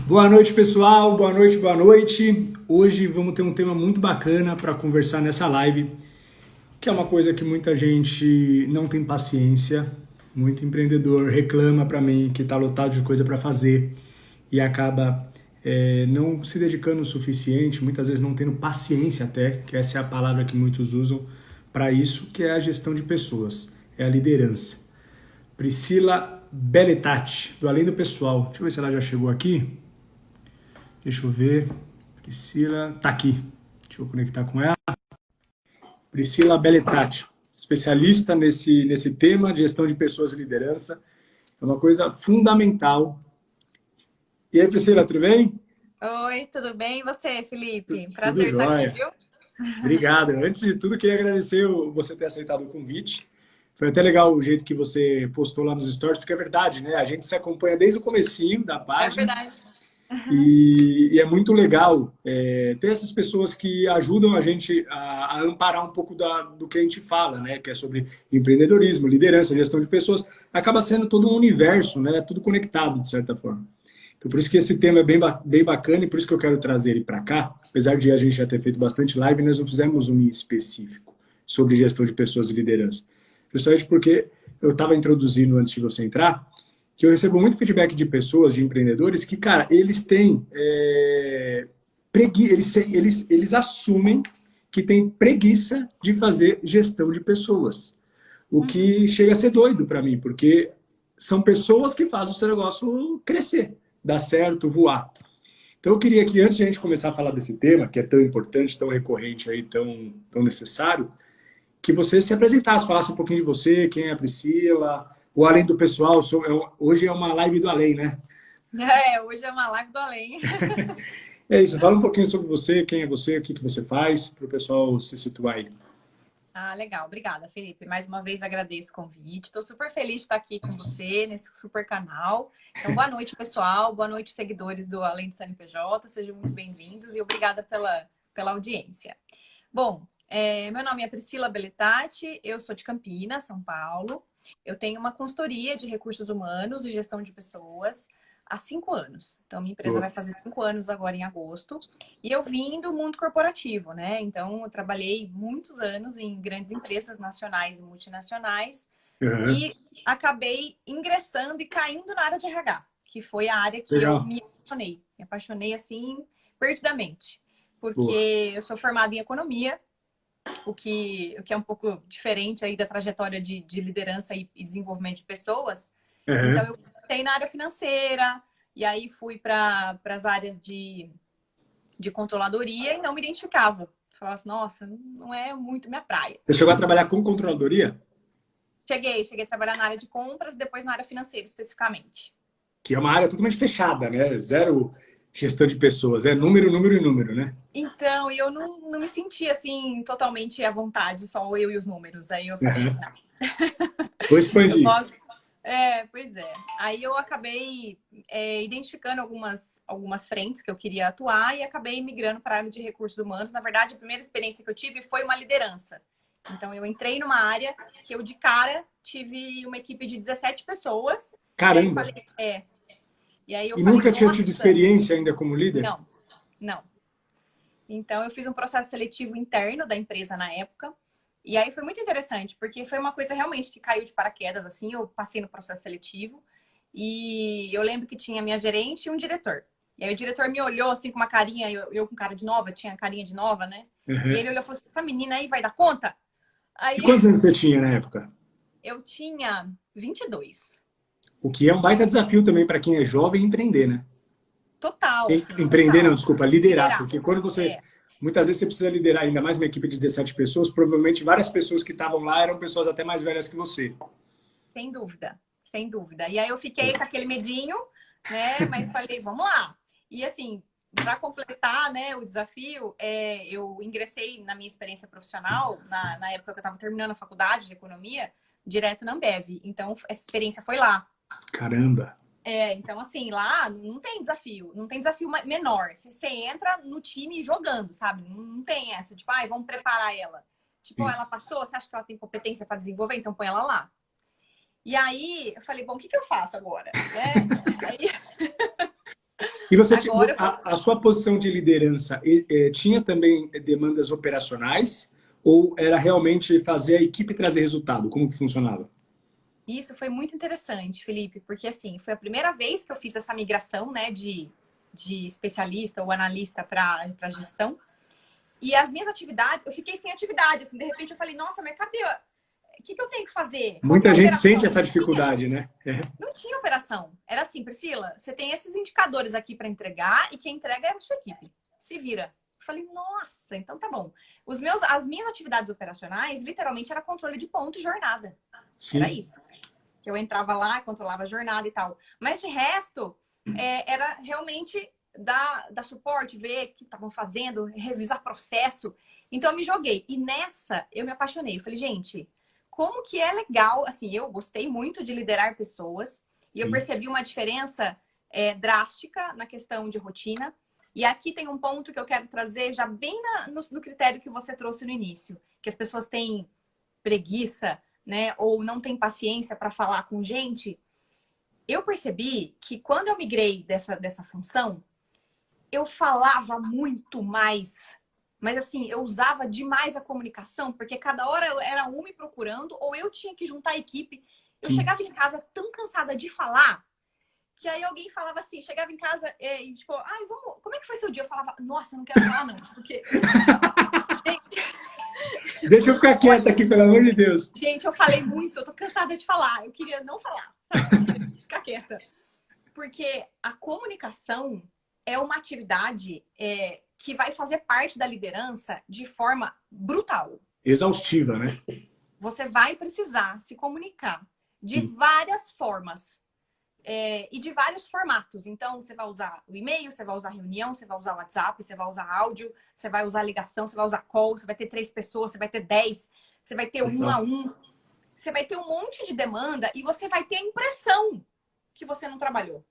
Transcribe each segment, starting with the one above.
Boa noite, pessoal. Boa noite, boa noite. Hoje vamos ter um tema muito bacana para conversar nessa live, que é uma coisa que muita gente não tem paciência. Muito empreendedor reclama para mim que está lotado de coisa para fazer e acaba não se dedicando o suficiente, muitas vezes não tendo paciência até, que essa é a palavra que muitos usam para isso, que é a gestão de pessoas, é a liderança. Priscila Belletati, do Além do Pessoal. Deixa eu ver se ela já chegou aqui. Deixa eu ver. Priscila tá aqui. Deixa eu conectar com ela. Priscila Belletati, especialista nesse tema de gestão de pessoas e liderança. É uma coisa fundamental. E aí, Priscila, tudo bem? Oi, tudo bem? E você, Felipe? Tudo Prazer estar aqui, jóia. viu? Obrigado. Antes de tudo, queria agradecer você ter aceitado o convite. Foi até legal o jeito que você postou lá nos stories, porque é verdade, né? A gente se acompanha desde o comecinho da É página. verdade. E é muito legal ter essas pessoas que ajudam a gente a amparar um pouco do que a gente fala, né? Que é sobre empreendedorismo, liderança, gestão de pessoas. Acaba sendo todo um universo, né? Tudo conectado, de certa forma. Então, por isso que esse tema é bem bacana e por isso que eu quero trazer ele para cá. Apesar de a gente já ter feito bastante live, nós não fizemos um em específico sobre gestão de pessoas e liderança. Justamente porque eu estava introduzindo antes de você entrar, que eu recebo muito feedback de pessoas, de empreendedores, que, cara, eles têm eles assumem que têm preguiça de fazer gestão de pessoas. O que chega a ser doido para mim, porque são pessoas que fazem o seu negócio crescer, dar certo, voar. Então eu queria que, antes de a gente começar a falar desse tema, que é tão importante, tão recorrente, aí, tão necessário, que você se apresentasse, falasse um pouquinho de você, quem é a Priscila, o Além do Pessoal. Hoje é uma live do Além, né? Hoje é uma live do além. É isso, fala um pouquinho sobre você, quem é você, o que você faz, para o pessoal se situar aí. Ah, legal. Obrigada, Felipe. Mais uma vez agradeço o convite. Estou super feliz de estar aqui com você nesse super canal. Então, boa noite, pessoal. Boa noite, seguidores do Além do CNPJ. Sejam muito bem-vindos e obrigada pela audiência. Bom, meu nome é Priscila Belletati, eu sou de Campinas, São Paulo. Eu tenho uma consultoria de recursos humanos e gestão de pessoas há 5 anos. Então, minha empresa vai fazer 5 anos agora em agosto. E eu vim do mundo corporativo, né? Então, eu trabalhei muitos anos em grandes empresas nacionais e multinacionais Uhum. e acabei ingressando e caindo na área de RH, que foi a área que eu Legal. me apaixonei. Me apaixonei, assim, perdidamente. Boa. Porque eu sou formada em economia, o que é um pouco diferente aí da trajetória de liderança e desenvolvimento de pessoas. Então, Uhum. eu comecei na área financeira, e aí fui para as áreas de controladoria e não me identificava. Falava assim, nossa, não é muito minha praia. Você chegou a trabalhar com controladoria? Cheguei a trabalhar na área de compras, depois na área financeira especificamente. Que é uma área totalmente fechada, né? Zero gestão de pessoas. É número, número e número, né? Então, eu não me senti assim totalmente à vontade, só eu e os números. Aí eu falei, Uhum. não, Vou eu expandir. gosto. Pois é. Aí eu acabei identificando algumas frentes que eu queria atuar e acabei migrando para a área de recursos humanos. Na verdade, a primeira experiência que eu tive foi uma liderança. Então, eu entrei numa área que eu, de cara, tive uma equipe de 17 pessoas. E aí Caramba! falei, E aí eu E falei, nunca tinha tido nossa, experiência ainda como líder? não, não. Então, eu fiz um processo seletivo interno da empresa na época. E aí foi muito interessante, porque foi uma coisa realmente que caiu de paraquedas, assim. Eu passei no processo seletivo e eu lembro que tinha minha gerente e um diretor. E aí o diretor me olhou assim com uma carinha, eu com cara de nova, tinha carinha de nova, né? E Uhum. ele olhou e falou assim, essa menina aí vai dar conta? E Aí quantos anos você tinha na época? eu tinha 22. O que é um baita desafio também para quem é jovem empreender, né? Total, assim, Empreender não, total. desculpa, liderar. Liderar. Porque quando você. É, Muitas vezes você precisa liderar ainda mais uma equipe de 17 pessoas, provavelmente várias pessoas que estavam lá eram pessoas até mais velhas que você. sem dúvida, sem dúvida. E aí eu fiquei com aquele medinho, né? Mas falei, vamos lá. E assim, para completar, né, o desafio, eu ingressei na minha experiência profissional, na época que eu estava terminando a faculdade de economia, direto na Ambev. Então, essa experiência foi lá. Caramba! Então, assim, lá não tem desafio, não tem desafio menor. Você entra no time jogando, sabe? Não tem essa, tipo, vamos preparar ela. Tipo, Sim. ela passou, você acha que ela tem competência para desenvolver? Então põe ela lá. E aí eu falei, bom, o que eu faço agora? Né? Aí E você Agora eu vou... a sua posição de liderança tinha também demandas operacionais ou era realmente fazer a equipe trazer resultado? Como que funcionava? Isso foi muito interessante, Felipe, porque assim, foi a primeira vez que eu fiz essa migração, né, de especialista ou analista para gestão. E as minhas atividades, eu fiquei sem atividade, assim, de repente eu falei, nossa, mas cadê? O que eu tenho que fazer? Qual que é Muita a gente operação? sente essa dificuldade, né? Não tinha operação. Era assim, Priscila, você tem esses indicadores aqui para entregar e quem entrega é a sua equipe. Se vira. Eu falei, nossa, então tá bom. As minhas atividades operacionais, literalmente, era controle de ponto e jornada. Era Sim. isso. Que eu entrava lá, controlava a jornada e tal. Mas de resto, era realmente dar suporte, ver o que estavam fazendo, revisar processo. Então eu me joguei. E nessa eu me apaixonei. Eu falei, gente, como que é legal, assim, eu gostei muito de liderar pessoas e eu Sim. percebi uma diferença drástica na questão de rotina. E aqui tem um ponto que eu quero trazer já bem no critério que você trouxe no início, que as pessoas têm preguiça, né, ou não têm paciência para falar com gente. Eu percebi que quando eu migrei dessa função, eu falava muito mais. Mas assim, eu usava demais a comunicação, porque cada hora era um me procurando, ou eu tinha que juntar a equipe. Eu Sim. chegava em casa tão cansada de falar, que aí alguém falava assim, chegava em casa e tipo, ai, vamos, como é que foi seu dia? Eu falava, nossa, eu não quero falar não, porque... Gente, Deixa eu ficar quieta olha, aqui, pelo amor de Deus. gente, eu falei muito, eu tô cansada de falar. Eu queria não falar, sabe? Eu queria ficar quieta. Porque a comunicação é uma atividade que vai fazer parte da liderança de forma brutal. Exaustiva, né? Você vai precisar se comunicar de Sim. várias formas e de vários formatos. Então, você vai usar o e-mail, você vai usar reunião, você vai usar o WhatsApp, você vai usar áudio, você vai usar ligação, você vai usar call, você vai ter 3 pessoas, você vai ter 10, você vai ter um a um. Você vai ter um monte de demanda e você vai ter a impressão que você não trabalhou.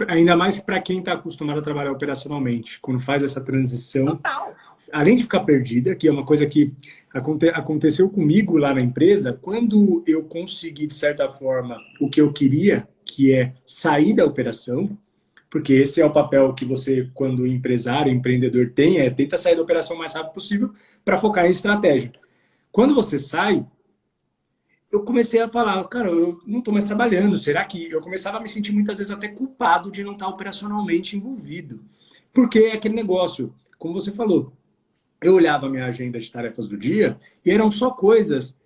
Ainda mais para quem está acostumado a trabalhar operacionalmente. Quando faz essa transição, Total. além de ficar perdida, que é uma coisa que aconteceu comigo lá na empresa, quando eu consegui, de certa forma, o que eu queria, que é sair da operação, porque esse é o papel que você, quando empresário, empreendedor tem, tenta sair da operação o mais rápido possível para focar em estratégia. Quando você sai, eu comecei a falar, cara, eu não estou mais trabalhando, será que... Eu começava a me sentir muitas vezes até culpado de não estar operacionalmente envolvido. Porque é aquele negócio, como você falou, eu olhava a minha agenda de tarefas do dia e eram só coisas,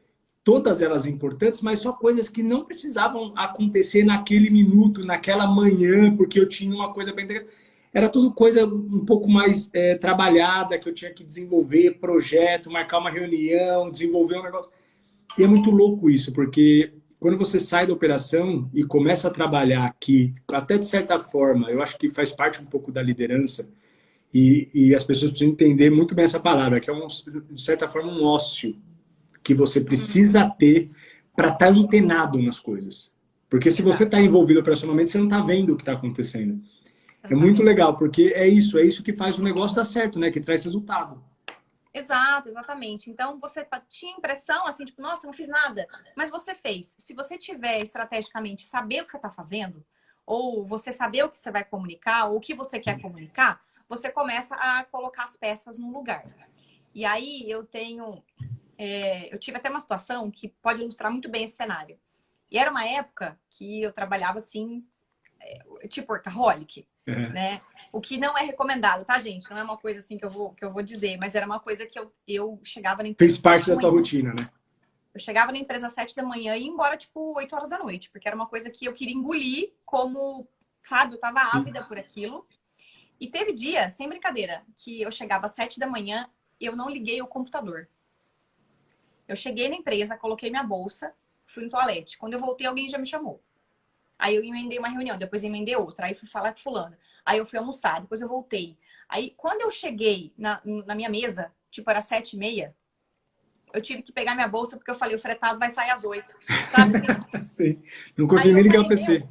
todas elas importantes, mas só coisas que não precisavam acontecer naquele minuto, naquela manhã, porque eu tinha uma coisa para entregar. Era tudo coisa um pouco mais trabalhada, que eu tinha que desenvolver, projeto, marcar uma reunião, desenvolver um negócio. E é muito louco isso, porque quando você sai da operação e começa a trabalhar aqui, até de certa forma, eu acho que faz parte um pouco da liderança, e as pessoas precisam entender muito bem essa palavra, que é, de certa forma, um ócio que você precisa ter para estar antenado nas coisas. Porque se você está envolvido operacionalmente, você não está vendo o que está acontecendo. É muito legal, porque é isso que faz o negócio dar certo, né? Que traz resultado. Exato, exatamente. Então, você tinha impressão, assim, tipo, nossa, eu não fiz nada. Mas você fez. Se você tiver estrategicamente saber o que você está fazendo, ou você saber o que você vai comunicar, ou o que você quer comunicar, você começa a colocar as peças no lugar. E aí, eu tive até uma situação que pode ilustrar muito bem esse cenário. E era uma época que eu trabalhava, assim, tipo workaholic. Né? O que não é recomendado, tá, gente? Não é uma coisa assim que eu vou dizer, mas era uma coisa que eu chegava na empresa. Fez parte da tua rotina, né? Eu chegava na empresa às 7 da manhã e ia embora, tipo, 8 horas da noite, porque era uma coisa que eu queria engolir, como, sabe, eu tava ávida por aquilo. E teve dia, sem brincadeira, que eu chegava às 7 da manhã e eu não liguei o computador. Eu cheguei na empresa, coloquei minha bolsa, fui no toalete. Quando eu voltei, alguém já me chamou. Aí eu emendei uma reunião, depois emendei outra. Aí fui falar com fulano. Aí eu fui almoçar, depois eu voltei. Aí quando eu cheguei na minha mesa, tipo era 7h30, eu tive que pegar minha bolsa porque eu falei, o fretado vai sair às 8, sabe assim? Sim. Não consegui nem ligar o PC.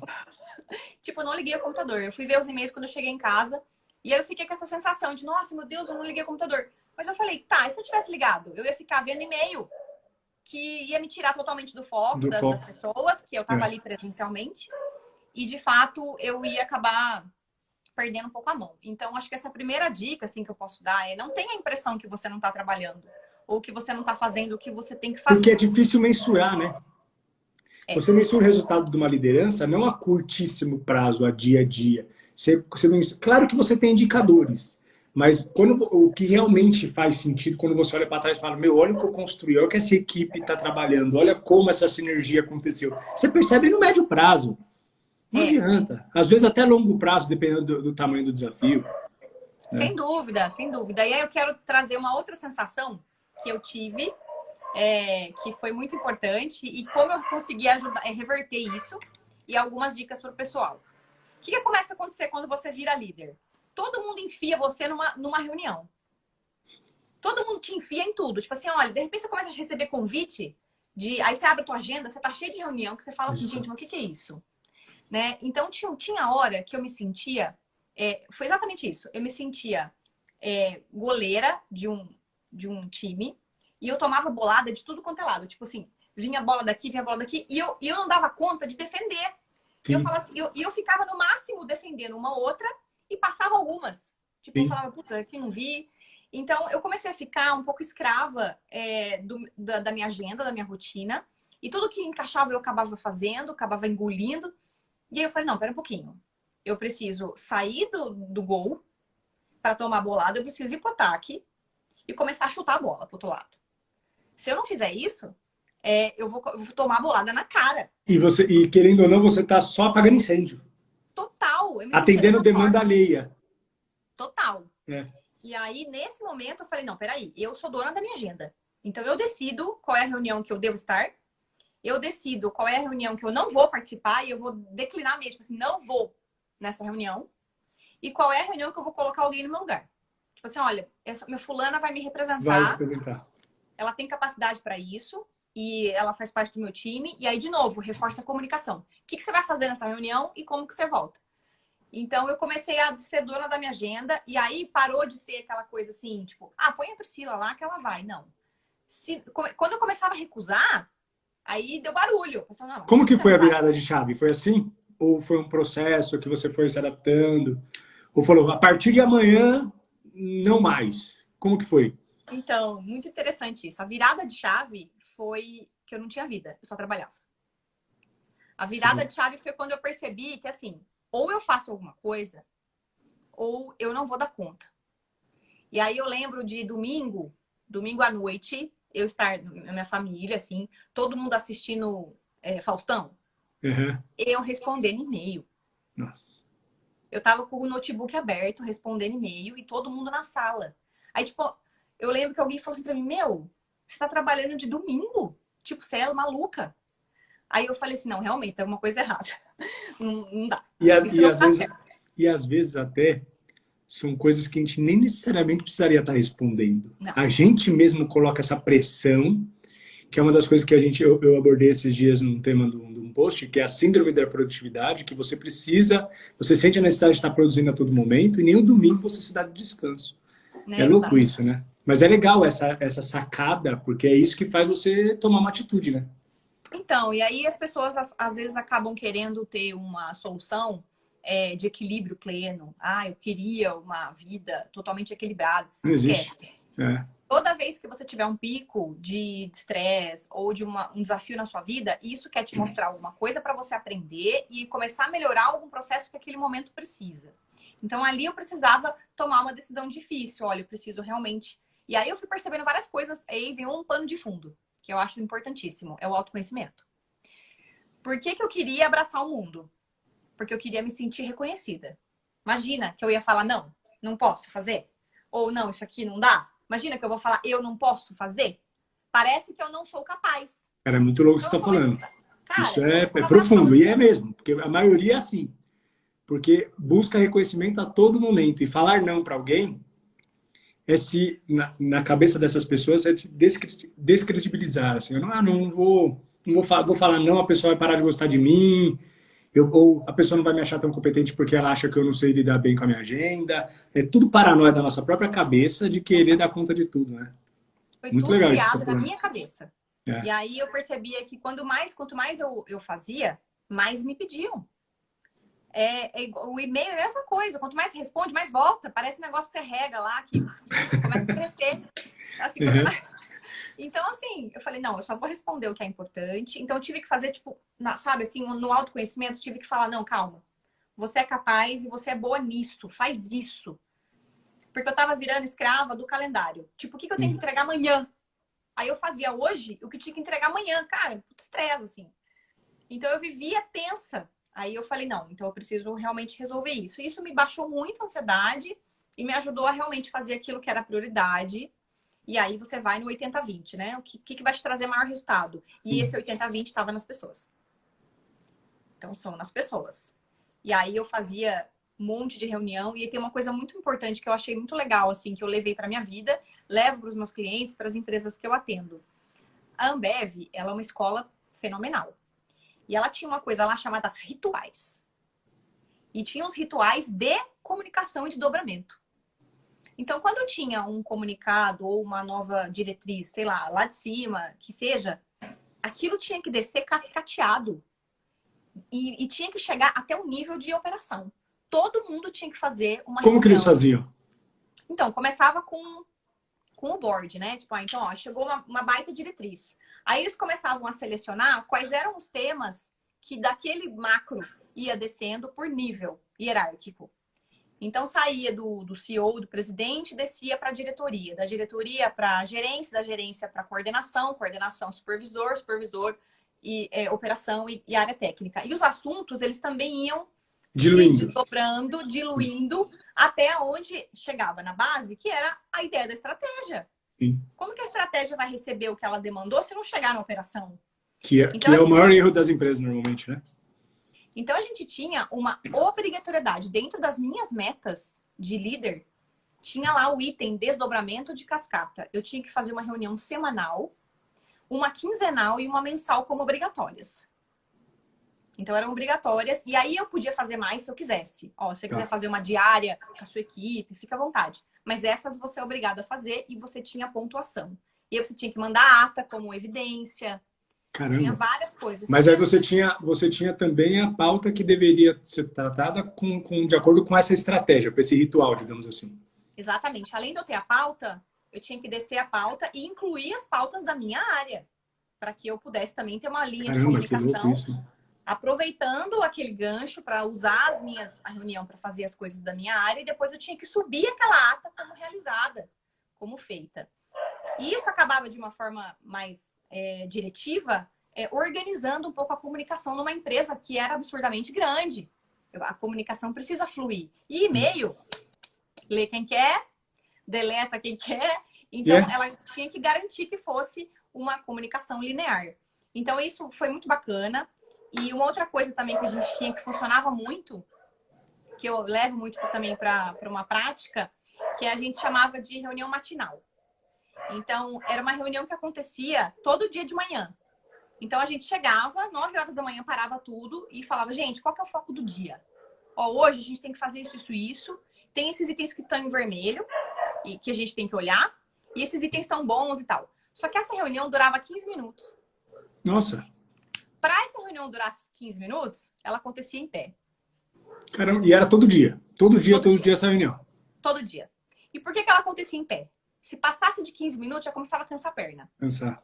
Tipo, eu não liguei o computador. Eu fui ver os e-mails quando eu cheguei em casa. E aí eu fiquei com essa sensação de, nossa, meu Deus, eu não liguei o computador. Mas eu falei, tá, e se eu tivesse ligado? Eu ia ficar vendo e-mail que ia me tirar totalmente do foco das pessoas, que eu tava ali presencialmente. e de fato eu ia acabar perdendo um pouco a mão. Então, acho que essa primeira dica assim, que eu posso dar é não tenha a impressão que você não está trabalhando ou que você não está fazendo o que você tem que Porque é fazer. difícil mensurar, né? É, Você mensura o resultado de uma liderança não a curtíssimo prazo, a dia a dia. Claro que você tem indicadores, mas o que realmente faz sentido quando você olha para trás e fala, meu, olha o que eu construí, olha o que essa equipe está trabalhando, olha como essa sinergia aconteceu. Você percebe no médio prazo. Não é, adianta. Às vezes até longo prazo, dependendo do tamanho do desafio. sem dúvida, sem dúvida. E aí eu quero trazer uma outra sensação que eu tive, que foi muito importante, e como eu consegui ajudar, reverter isso, e algumas dicas para o pessoal. O que começa a acontecer quando você vira líder? Todo mundo enfia você numa reunião. Todo mundo te enfia em tudo. Tipo assim, olha, de repente você começa a receber convite, aí você abre a tua agenda, você tá cheio de reunião, que você fala assim, gente, mas o que é isso? Né? Então, tinha hora que eu me sentia... foi exatamente isso. Eu me sentia goleira de um time e eu tomava bolada de tudo quanto é lado. Tipo assim, vinha a bola daqui, vinha a bola daqui e eu não dava conta de defender. E eu falava assim, eu ficava no máximo defendendo uma outra e passava algumas. Tipo, eu falava, puta, aqui não vi. Então, eu comecei a ficar um pouco escrava da minha agenda, da minha rotina. E tudo que encaixava eu acabava fazendo, acabava engolindo. E aí eu falei, não, pera um pouquinho. Eu preciso sair do gol para tomar a bolada, eu preciso ir pro ataque e começar a chutar a bola pro outro lado. Se eu não fizer isso, eu vou tomar a bolada na cara. E querendo ou não, você está só apagando incêndio. Total. Eu me atendendo demanda alheia. Total. É. E aí, nesse momento, eu falei, não, peraí, eu sou dona da minha agenda. Então, eu decido qual é a reunião que eu devo estar. Eu decido qual é a reunião que eu não vou participar e eu vou declinar mesmo, assim, não vou nessa reunião. E qual é a reunião que eu vou colocar alguém no meu lugar. Tipo assim, olha, minha fulana vai me representar. Vai representar. Ela tem capacidade para isso e ela faz parte do meu time. E aí, de novo, reforça a comunicação. O que você vai fazer nessa reunião e como que você volta? Então, eu comecei a ser dona da minha agenda e aí parou de ser aquela coisa assim, tipo, põe a Priscila lá que ela vai. Não. Quando eu começava a recusar, aí deu barulho. Pessoal, não, como que foi a virada de chave? Foi assim? Ou foi um processo que você foi se adaptando? Ou falou, a partir de amanhã, não mais? Como que foi? Então, muito interessante isso. A virada de chave foi que eu não tinha vida, eu só trabalhava. A virada de chave foi quando eu percebi que, assim, ou eu faço alguma coisa, ou eu não vou dar conta. E aí eu lembro de domingo à noite, eu estar na minha família, assim, todo mundo assistindo Faustão, eu respondendo e-mail. Nossa. Eu tava com o notebook aberto, respondendo e-mail, e todo mundo na sala. Aí, tipo, eu lembro que alguém falou assim pra mim, meu, você tá trabalhando de domingo? Tipo, você é maluca. Aí eu falei assim, não, realmente, tem alguma coisa errada. Não dá. Isso não tá certo. E às vezes até são coisas que a gente nem necessariamente precisaria estar respondendo. Não. A gente mesmo coloca essa pressão, que é uma das coisas que eu abordei esses dias num tema de um post, que é a síndrome da produtividade, que você sente a necessidade de estar produzindo a todo momento, e nem o domingo você se dá de descanso. É louco isso, né? Mas é legal essa sacada, porque é isso que faz você tomar uma atitude, né? Então, e aí as pessoas às vezes acabam querendo ter uma solução de equilíbrio pleno. Eu queria uma vida totalmente equilibrada. Não existe. Toda vez que você tiver um pico de estresse ou de um desafio na sua vida, isso quer te mostrar alguma coisa para você aprender e começar a melhorar algum processo que aquele momento precisa. Então, ali eu precisava tomar uma decisão difícil. Olha, eu preciso realmente... E aí eu fui percebendo várias coisas. Aí vem um pano de fundo, que eu acho importantíssimo. É o autoconhecimento. Por que eu queria abraçar o mundo? Porque eu queria me sentir reconhecida. Imagina que eu ia falar, não posso fazer. Ou não, isso aqui não dá. Imagina que eu vou falar, eu não posso fazer. Parece que eu não sou capaz. Cara, é muito louco o que você está falando. Cara, isso é profundo. E é mesmo. Porque a maioria é assim. Porque busca reconhecimento a todo momento. E falar não para alguém na cabeça dessas pessoas, é te descredibilizar. Assim, vou falar não, a pessoa vai parar de gostar de mim. Ou a pessoa não vai me achar tão competente porque ela acha que eu não sei lidar bem com a minha agenda. É tudo paranoia da nossa própria cabeça de querer dar conta de tudo, né? Foi muito tudo legal criado na minha cabeça. É. E aí eu percebia que quanto mais eu fazia, mais me pediam. O e-mail é a mesma coisa. Quanto mais você responde, mais volta. Parece um negócio que você rega lá, que começa a crescer. Assim, Então, assim, eu falei, não, eu só vou responder o que é importante. Então, eu tive que fazer, tipo, sabe, assim, no autoconhecimento, tive que falar, não, calma. Você é capaz e você é boa nisso. Faz isso. Porque eu tava virando escrava do calendário. Tipo, o que eu tenho que entregar amanhã? Aí eu fazia hoje o que tinha que entregar amanhã. Cara, puta estresse, assim. Então, eu vivia tensa. Aí eu falei, não, então eu preciso realmente resolver isso. Isso me baixou muito a ansiedade e me ajudou a realmente fazer aquilo que era prioridade. E aí você vai no 80-20, né? O que vai te trazer maior resultado? E esse 80-20 estava nas pessoas. Então, são nas pessoas. E aí eu fazia um monte de reunião. E tem uma coisa muito importante que eu achei muito legal, assim, que eu levei para minha vida, levo para os meus clientes, para as empresas que eu atendo. A Ambev, ela é uma escola fenomenal. E ela tinha uma coisa lá chamada rituais. E tinha os rituais de comunicação e desdobramento. Então, quando tinha um comunicado ou uma nova diretriz, sei lá de cima, que seja, aquilo tinha que descer cascateado. E tinha que chegar até o nível de operação. Todo mundo tinha que fazer uma Como reunião. que eles faziam? Então, começava com o board, né? Tipo, então, ó, chegou uma baita diretriz. Aí eles começavam a selecionar quais eram os temas que daquele macro ia descendo por nível hierárquico. Então, saía do CEO, do presidente, descia para a diretoria. Da diretoria para a gerência, da gerência para coordenação, coordenação supervisor, supervisor e operação e área técnica. E os assuntos, eles também iam Diluindo. se desdobrando, diluindo, até onde chegava na base, que era a ideia da estratégia. Sim. Como que a estratégia vai receber o que ela demandou se não chegar na operação? Que é o maior erro das empresas, normalmente, né? Então, a gente tinha uma obrigatoriedade. Dentro das minhas metas de líder, tinha lá o item desdobramento de cascata. Eu tinha que fazer uma reunião semanal, uma quinzenal e uma mensal como obrigatórias. Então, eram obrigatórias. E aí, eu podia fazer mais se eu quisesse. Ó, se você quiser fazer uma diária com a sua equipe, fica à vontade. Mas essas você é obrigado a fazer e você tinha pontuação. E aí, você tinha que mandar ata como evidência. Caramba. Tinha várias coisas. Mas aí você tinha também a pauta que deveria ser tratada de acordo com essa estratégia, com esse ritual, digamos assim. Exatamente. Além de eu ter a pauta, eu tinha que descer a pauta e incluir as pautas da minha área, para que eu pudesse também ter uma linha de comunicação, aproveitando aquele gancho para usar a reunião para fazer as coisas da minha área, e depois eu tinha que subir aquela ata como realizada, como feita. E isso acabava de uma forma mais diretiva, organizando um pouco a comunicação numa empresa que era absurdamente grande. A comunicação precisa fluir. E e-mail, lê quem quer, deleta quem quer. Então, ela tinha que garantir que fosse uma comunicação linear. Então, isso foi muito bacana. E uma outra coisa também que a gente tinha que funcionava muito, que eu levo muito também para uma prática, que a gente chamava de reunião matinal. Então, era uma reunião que acontecia todo dia de manhã. Então, a gente chegava, 9 horas da manhã, parava tudo e falava, gente, qual que é o foco do dia? Ó, hoje a gente tem que fazer isso, isso e isso. Tem esses itens que estão em vermelho e que a gente tem que olhar. E esses itens estão bons e tal. Só que essa reunião durava 15 minutos. Nossa! Para essa reunião durar 15 minutos, ela acontecia em pé. Caramba, e era todo dia? Todo dia essa reunião? Todo dia. E por que ela acontecia em pé? Se passasse de 15 minutos, já começava a cansar a perna. Cansar.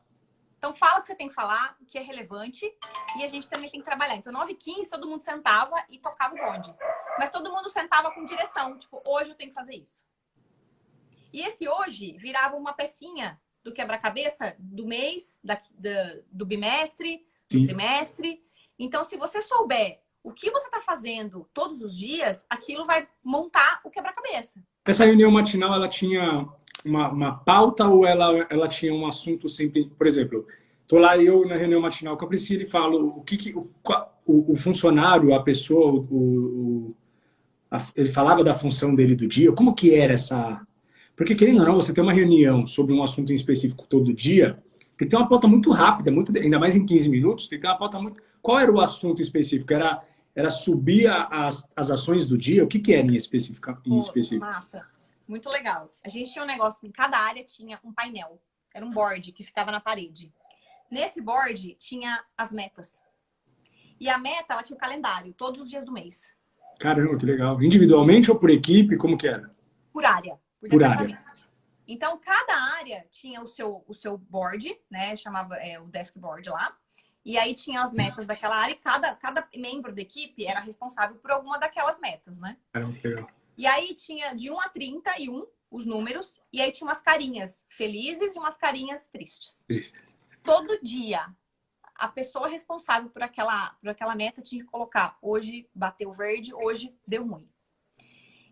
Então, fala o que você tem que falar, o que é relevante, e a gente também tem que trabalhar. Então, 9h15, todo mundo sentava e tocava o bonde. Mas todo mundo sentava com direção. Tipo, hoje eu tenho que fazer isso. E esse hoje virava uma pecinha do quebra-cabeça do mês, do bimestre, do trimestre. Então, se você souber o que você está fazendo todos os dias, aquilo vai montar o quebra-cabeça. Essa reunião matinal, ela tinha uma pauta ou ela tinha um assunto sempre... Por exemplo, tô lá eu na reunião matinal com a Priscila e falo o funcionário, a pessoa, ele falava da função dele do dia. Como que era essa... Porque, querendo ou não, você tem uma reunião sobre um assunto em específico todo dia, que tem uma pauta muito rápida, ainda mais em 15 minutos, tem que ter uma pauta muito... Qual era o assunto específico? Era subir as ações do dia? O que era em específico? Massa, muito legal. A gente tinha um negócio, em cada área tinha um painel. Era um board que ficava na parede. Nesse board tinha as metas. E a meta, ela tinha o calendário, todos os dias do mês. Caramba, que legal. Individualmente ou por equipe? Como que era? Por área, por Por área. departamento. Então, cada área tinha o seu board, né? Chamava o desk board lá. E aí tinha as metas daquela área e cada membro da equipe era responsável por alguma daquelas metas, né? Caramba, que legal. E aí tinha de 1 a 31 os números, e aí tinha umas carinhas felizes e umas carinhas tristes. Todo dia, a pessoa responsável por aquela meta tinha que colocar: hoje bateu verde, hoje deu ruim.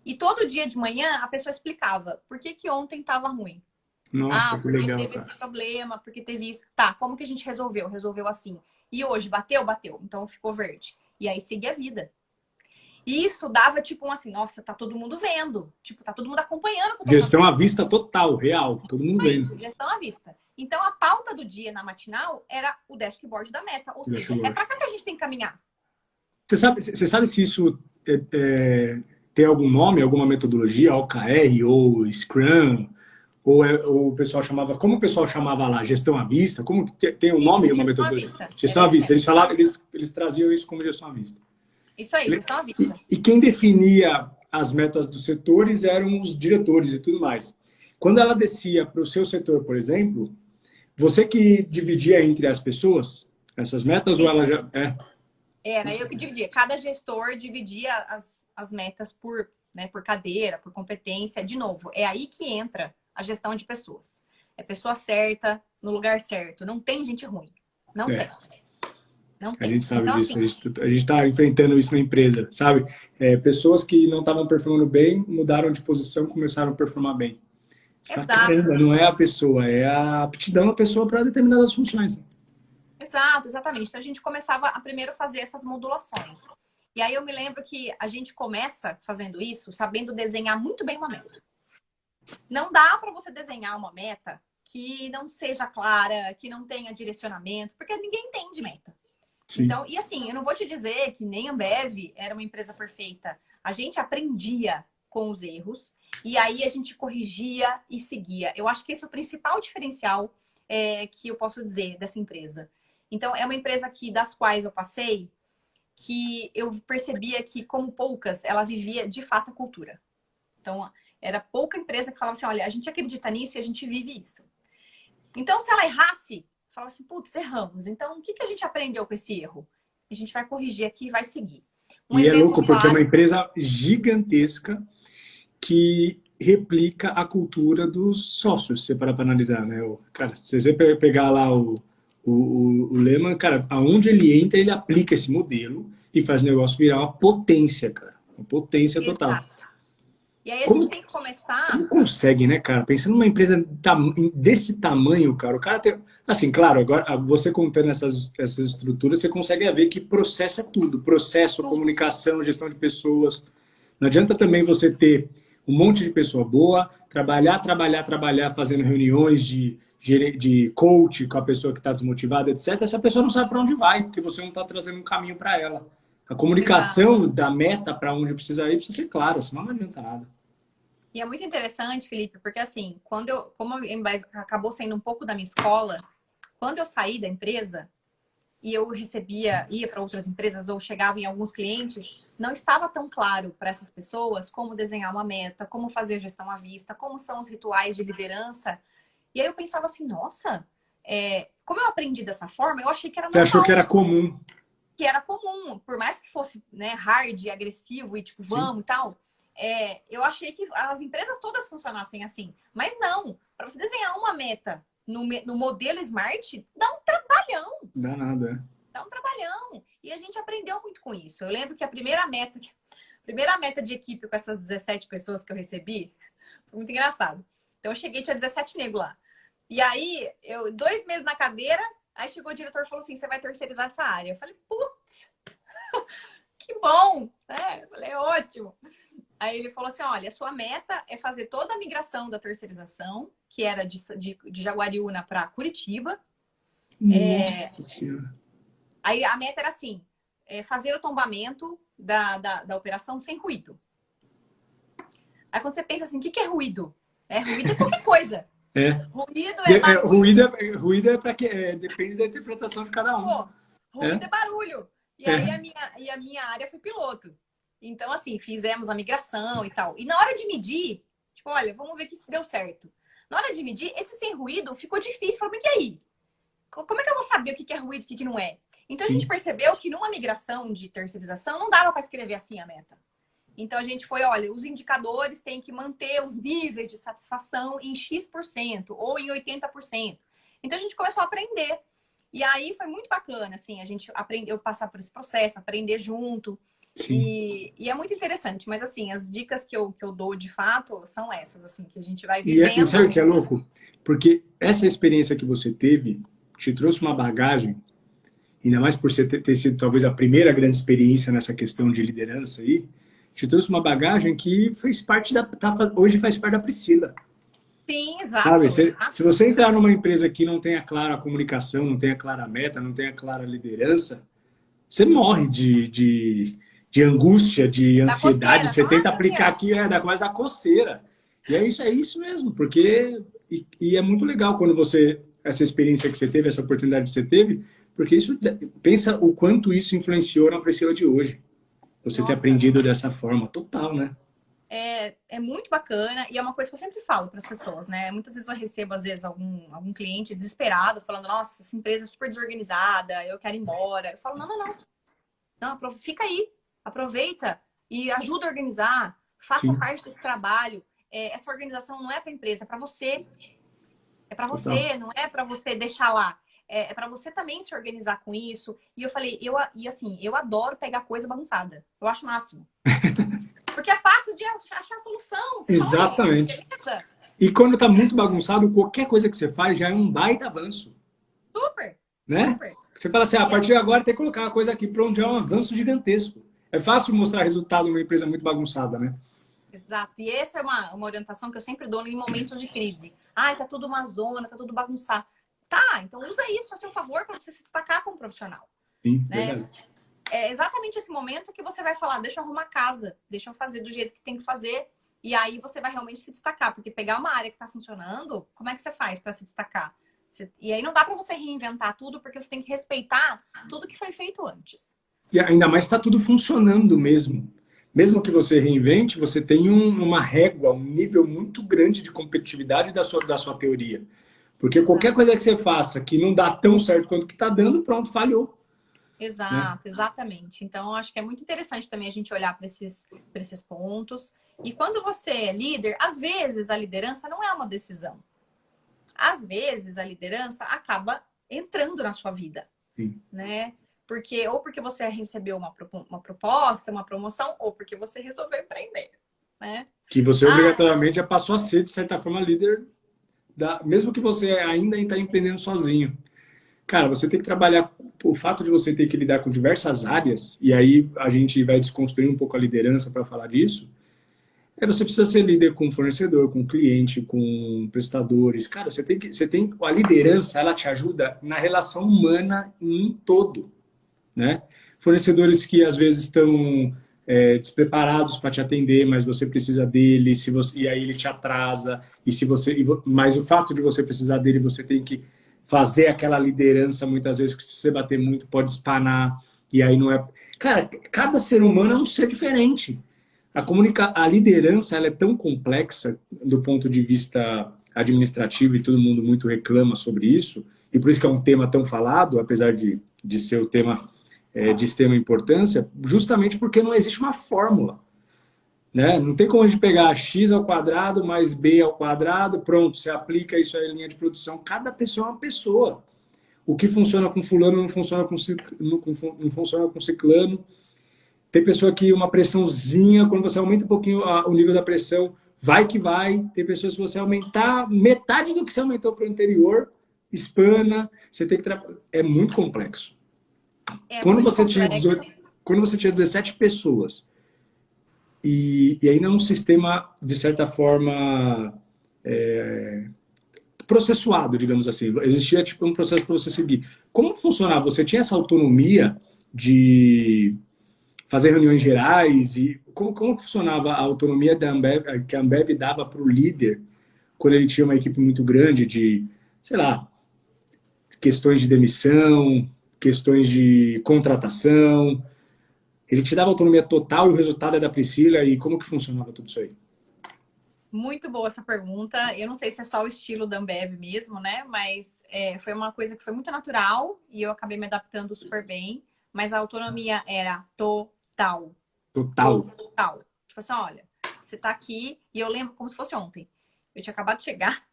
E todo dia de manhã a pessoa explicava por que ontem estava ruim. Nossa, que Porque legal, teve cara. esse problema, porque teve isso. Tá, como que a gente resolveu? Resolveu assim. E hoje, bateu? Bateu. Então ficou verde. E aí seguia a vida. E isso dava tipo assim, nossa, tá todo mundo vendo. Tipo, tá todo mundo acompanhando o que eu tô Gestão fazendo. à vista total, real. Todo mundo vendo. Gestão à vista. Então a pauta do dia na matinal era o dashboard da meta. Ou seja, é pra cá que a gente tem que caminhar. Você sabe se isso tem algum nome, alguma metodologia, OKR ou Scrum? Ou o pessoal chamava, como o pessoal chamava lá? Gestão à vista? Como que tem um nome Isso, e uma gestão à metodologia? vista. Gestão Era à vista. esse Eles falavam, eles traziam isso como gestão à vista. Isso aí, gestão à vista. E quem definia as metas dos setores eram os diretores e tudo mais. Quando ela descia para o seu setor, por exemplo, você que dividia entre as pessoas essas metas. Sim. Ou ela já... Era eu que dividia. Cada gestor dividia as metas por, né, por cadeira, por competência. De novo, é aí que entra a gestão de pessoas. É pessoa certa, no lugar certo. Não tem gente ruim. Não tem. Não tem. A gente sabe então, disso. Assim, a gente está enfrentando isso na empresa, sabe? Pessoas que não estavam performando bem, mudaram de posição e começaram a performar bem. Exato. Caramba, não é a pessoa, é a aptidão da pessoa para determinadas funções. Exato, exatamente. Então a gente começava a primeiro fazer essas modulações. E aí eu me lembro que a gente começa fazendo isso sabendo desenhar muito bem uma meta. Não dá para você desenhar uma meta que não seja clara, que não tenha direcionamento, porque ninguém entende meta. Sim. Então, e assim, eu não vou te dizer que nem a Ambev era uma empresa perfeita. A gente aprendia com os erros e aí a gente corrigia e seguia. Eu acho que esse é o principal diferencial que eu posso dizer dessa empresa. Então, é uma empresa das quais eu passei, que eu percebia que, como poucas, ela vivia de fato a cultura. Então, era pouca empresa que falava assim, olha, a gente acredita nisso e a gente vive isso. Então, se ela errasse, falava assim, putz, erramos. Então, o que a gente aprendeu com esse erro? A gente vai corrigir aqui e vai seguir. E é louco, porque é uma empresa gigantesca que replica a cultura dos sócios, se você parar para analisar, né? Cara, se você pegar lá o Lehman, cara, aonde ele entra, ele aplica esse modelo e faz o negócio virar uma potência, cara. Uma potência total. Exato. E aí a gente tem que começar... Como consegue, né, cara? Pensando numa empresa desse tamanho, cara, o cara tem... Assim, claro, agora você contando essas estruturas, você consegue ver que processo é tudo. Processo, comunicação, gestão de pessoas. Não adianta também você ter um monte de pessoa boa, trabalhar, fazendo reuniões de coach com a pessoa que está desmotivada, etc. Essa pessoa não sabe para onde vai, porque você não está trazendo um caminho para ela. A comunicação da meta para onde precisa ir precisa ser clara, senão não adianta nada. E é muito interessante, Felipe, porque assim, como a Ambev acabou sendo um pouco da minha escola, quando eu saí da empresa e eu ia para outras empresas ou chegava em alguns clientes, não estava tão claro para essas pessoas como desenhar uma meta, como fazer gestão à vista, como são os rituais de liderança. E aí eu pensava assim, nossa, como eu aprendi dessa forma, eu achei que era normal. Você achou que era comum? Que era comum, por mais que fosse, né, hard, agressivo e tipo, vamos Sim. e tal. Eu achei que as empresas todas funcionassem assim. Mas não. Para você desenhar uma meta no modelo Smart, dá um trabalhão. Dá nada. Dá um trabalhão. E a gente aprendeu muito com isso. Eu lembro que a primeira meta de equipe com essas 17 pessoas que eu recebi, foi muito engraçado. Então eu cheguei, tinha 17 negros lá. E aí, 2 meses na cadeira, aí chegou o diretor e falou assim, você vai terceirizar essa área. Eu falei, putz, que bom, né? Eu falei, ótimo. Aí ele falou assim, olha, a sua meta é fazer toda a migração da terceirização, que era de Jaguariúna para Curitiba. Nossa Senhora. Aí a meta era assim, fazer o tombamento da operação sem ruído. Aí quando você pensa assim, o que é ruído? Ruído é qualquer coisa. Ruído é para que depende da interpretação de cada um. Pô, ruído é barulho. E aí a minha área foi piloto. Então, assim, fizemos a migração e tal. E na hora de medir, tipo, olha, vamos ver que se deu certo. Na hora de medir, esse sem ruído ficou difícil. Falei, mas e aí? Como é que eu vou saber o que é ruído e o que não é? Então, a gente Sim. percebeu que numa migração de terceirização não dava para escrever assim a meta. Então, a gente foi, olha, os indicadores têm que manter os níveis de satisfação em X% ou em 80%. Então, a gente começou a aprender. E aí, foi muito bacana, assim, a gente aprendeu a passar por esse processo, aprender junto. Sim. E é muito interessante. Mas, assim, as dicas que eu dou, de fato, são essas, assim, que a gente vai E vivendo. sabe o que é louco? Porque essa experiência que você teve te trouxe uma bagagem, ainda mais por você ter sido talvez a primeira grande experiência nessa questão de liderança aí, te trouxe uma bagagem que fez parte hoje faz parte da Priscila. Sim, Sabe? exato, Se você entrar numa empresa que não tenha clara a comunicação, não tenha clara a meta, não tenha clara a liderança, você morre de angústia, de da ansiedade. coceira. Você Fala, ai, tenta meu aplicar Deus. aqui, da coisa da coceira. E é isso mesmo, porque. E é muito legal quando você. Essa experiência que você teve, essa oportunidade que você teve, porque isso. Pensa o quanto isso influenciou na Priscila de hoje. Você ter Nossa, aprendido dessa forma, total, né? é muito bacana e é uma coisa que eu sempre falo para as pessoas, né? Muitas vezes eu recebo, às vezes, algum cliente desesperado falando: nossa, essa empresa é super desorganizada, eu quero ir embora. Eu falo: não, não, não. Não, fica aí, aproveita e ajuda a organizar, faça Sim, parte desse trabalho. Essa organização não é para a empresa, é para você. É para total. você, não é para você deixar lá. É para você também se organizar com isso. E eu falei, eu adoro pegar coisa bagunçada. Eu acho o máximo. Porque é fácil de achar solução. Você fala, oi, gente, Exatamente. beleza? E quando tá muito bagunçado, qualquer coisa que você faz já é um baita avanço, Super, né? super. Você fala assim, a E partir de agora tem que colocar uma coisa aqui pronto, já é um avanço gigantesco. É fácil mostrar resultado numa empresa muito bagunçada, né? exato. E essa é uma orientação que eu sempre dou em momentos de crise. Ai, tá tudo uma zona, tá tudo bagunçado. Tá, então usa isso a seu favor para você se destacar como profissional, Sim, né? verdade. É exatamente esse momento que você vai falar, deixa eu arrumar a casa, deixa eu fazer do jeito que tem que fazer. E aí você vai realmente se destacar, porque pegar uma área que está funcionando, como é que você faz para se destacar? E aí não dá para você reinventar tudo, porque você tem que respeitar tudo que foi feito antes. E ainda mais está tudo funcionando mesmo. Mesmo que você reinvente, você tem uma régua, um nível muito grande de competitividade da sua teoria. Porque qualquer Exato. coisa que você faça que não dá tão certo quanto que está dando, pronto, falhou. Né? Exato, exatamente. Então, eu acho que é muito interessante também a gente olhar para esses pontos. E quando você é líder, às vezes a liderança não é uma decisão. Às vezes a liderança acaba entrando na sua vida, Sim. né? Porque você recebeu uma proposta, uma promoção, ou porque você resolveu empreender, né? Que você Ah, obrigatoriamente já passou a ser, de certa forma, líder, mesmo que você ainda está empreendendo sozinho. Cara, você tem que trabalhar, o fato de você ter que lidar com diversas áreas, e aí a gente vai desconstruir um pouco a liderança para falar disso, você precisa ser líder com fornecedor, com cliente, com prestadores. Cara, a liderança, ela te ajuda na relação humana em todo, né? Fornecedores que às vezes estão despreparados para te atender, mas você precisa dele, e aí ele te atrasa, mas o fato de você precisar dele, você tem que fazer aquela liderança, muitas vezes, que se você bater muito, pode espanar, e aí não é... Cara, cada ser humano é um ser diferente. A liderança, ela é tão complexa do ponto de vista administrativo, e todo mundo muito reclama sobre isso, e por isso que é um tema tão falado, apesar de ser o tema de extrema importância, justamente porque não existe uma fórmula. Né? Não tem como a gente pegar x ao quadrado mais b ao quadrado, pronto, você aplica isso aí em linha de produção. Cada pessoa é uma pessoa. O que funciona com fulano não funciona não funciona com ciclano. Tem pessoa que uma pressãozinha, quando você aumenta um pouquinho o nível da pressão, vai que vai. Tem pessoas que você aumentar metade do que você aumentou para o anterior, espana. Você tem que é muito complexo. é Quando muito você tinha complexo. 18, quando você tinha 17 pessoas e ainda um sistema, de certa forma, processuado, digamos assim. Existia tipo um processo para você seguir. Como funcionava? Você tinha essa autonomia de fazer reuniões gerais e como funcionava a autonomia da Ambev, que a Ambev dava para o líder quando ele tinha uma equipe muito grande de, sei lá, questões de demissão, questões de contratação. Ele te dava autonomia total e o resultado é da Priscila, e como que funcionava tudo isso aí? Muito boa essa pergunta. Eu não sei se é só o estilo da Ambev mesmo, né? Mas foi uma coisa que foi muito natural e eu acabei me adaptando super bem. Mas a autonomia era total. Total. Total. Tipo assim, olha, você tá aqui e eu lembro como se fosse ontem. Eu tinha acabado de chegar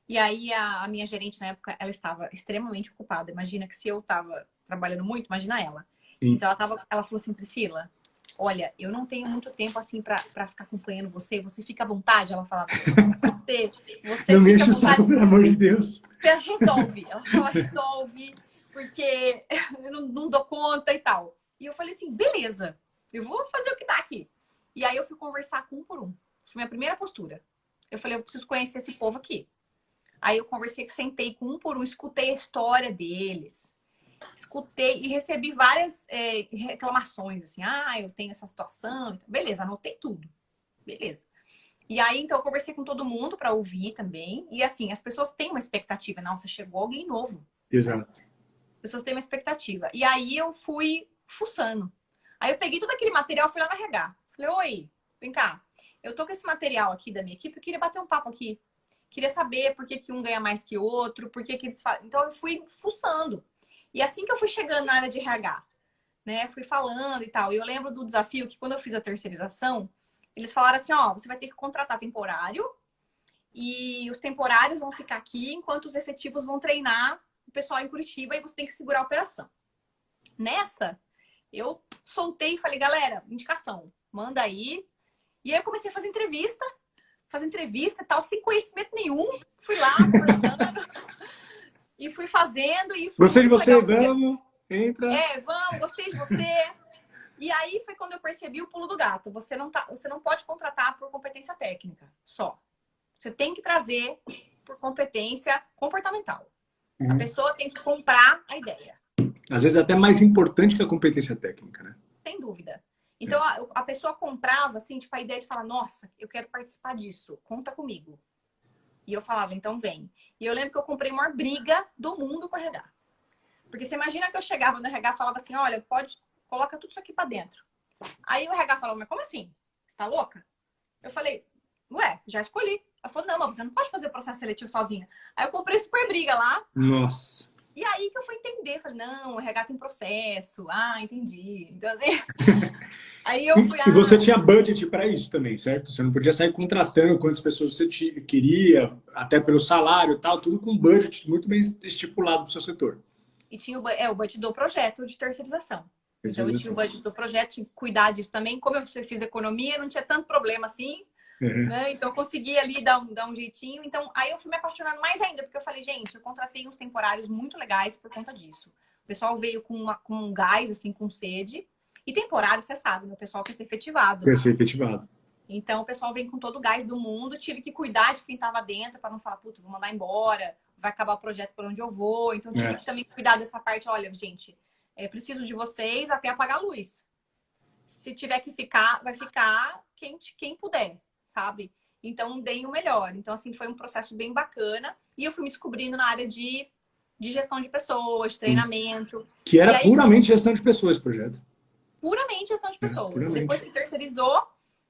e aí a minha gerente na época, ela estava extremamente ocupada. Imagina que se eu tava trabalhando muito, imagina ela. Sim. Então ela falou assim, Priscila, olha, eu não tenho muito tempo assim pra ficar acompanhando você. Você fica à vontade, ela falava. Você Não me fica à enche o saco, vontade. pelo amor de Deus. Resolve. Ela fala, resolve, porque eu não dou conta e tal. E eu falei assim, beleza, eu vou fazer o que tá aqui. E aí eu fui conversar com um por um. Foi minha primeira postura. Eu falei, eu preciso conhecer esse povo aqui. Aí eu conversei, sentei com um por um, escutei a história deles. Escutei e recebi várias reclamações, assim, eu tenho essa situação. Beleza, anotei tudo. Beleza. E aí, então, eu conversei com todo mundo para ouvir também. E assim, as pessoas têm uma expectativa. Nossa, chegou alguém novo. Exato. As pessoas têm uma expectativa. E aí eu fui fuçando. Aí eu peguei todo aquele material, fui lá na RH. Falei, oi, vem cá. Eu tô com esse material aqui da minha equipe, eu queria bater um papo aqui. Queria saber por que que um ganha mais que o outro, por que que eles fazem. Então eu fui fuçando. E assim que eu fui chegando na área de RH, né, fui falando e tal. E eu lembro do desafio que quando eu fiz a terceirização, eles falaram assim, ó, você vai ter que contratar temporário e os temporários vão ficar aqui enquanto os efetivos vão treinar o pessoal em Curitiba e você tem que segurar a operação. Nessa, eu soltei e falei, galera, indicação, manda aí. E aí eu comecei a fazer entrevista e tal, sem conhecimento nenhum. Fui lá conversando e fui fazendo e foi Gostei de muito você, legal. vamos, entra. Vamos, gostei de você. E aí foi quando eu percebi o pulo do gato. Você não pode contratar por competência técnica só. Você tem que trazer por competência comportamental. A pessoa tem que comprar a ideia. Às vezes até mais importante que a competência técnica, né? Sem dúvida. Então a pessoa comprava, assim, tipo, a ideia de falar, nossa, eu quero participar disso, conta comigo. E eu falava, então vem. E eu lembro que eu comprei a maior briga do mundo com o RH. Porque você imagina que eu chegava no RH e falava assim, olha, coloca tudo isso aqui pra dentro. Aí o RH falava, mas como assim? Você tá louca? Eu falei, ué, já escolhi. Ela falou, não, mas você não pode fazer o processo seletivo sozinha. Aí eu comprei super briga lá. Nossa. E aí que eu fui entender. Falei, não, o RH tem processo. Ah, entendi. Então, assim... Aí eu fui... E você tinha budget para isso também, certo? Você não podia sair contratando quantas pessoas você queria, até pelo salário e tal, tudo com budget muito bem estipulado do seu setor. E tinha o budget do projeto de terceirização. Então eu tinha o budget do projeto, tinha que cuidar disso também. Como eu fiz economia, não tinha tanto problema assim. Né? Então eu consegui ali dar um jeitinho. Então aí eu fui me apaixonando mais ainda, porque eu falei, gente, eu contratei uns temporários muito legais por conta disso. O pessoal veio com um gás, assim, com sede. E temporário, você sabe, né? O pessoal quer ser efetivado. Quer ser efetivado. Então o pessoal vem com todo o gás do mundo. Tive que cuidar de quem estava dentro para não falar, puta, vou mandar embora, vai acabar o projeto por onde eu vou. Então tive que também cuidar dessa parte. Olha, gente, preciso de vocês até apagar a luz. Se tiver que ficar, vai ficar quem puder, sabe? Então, dei o melhor. Então, assim, foi um processo bem bacana. E eu fui me descobrindo na área de gestão de pessoas, de treinamento. Que era aí, puramente gestão de pessoas esse projeto. Puramente gestão de pessoas. Puramente. Depois que terceirizou,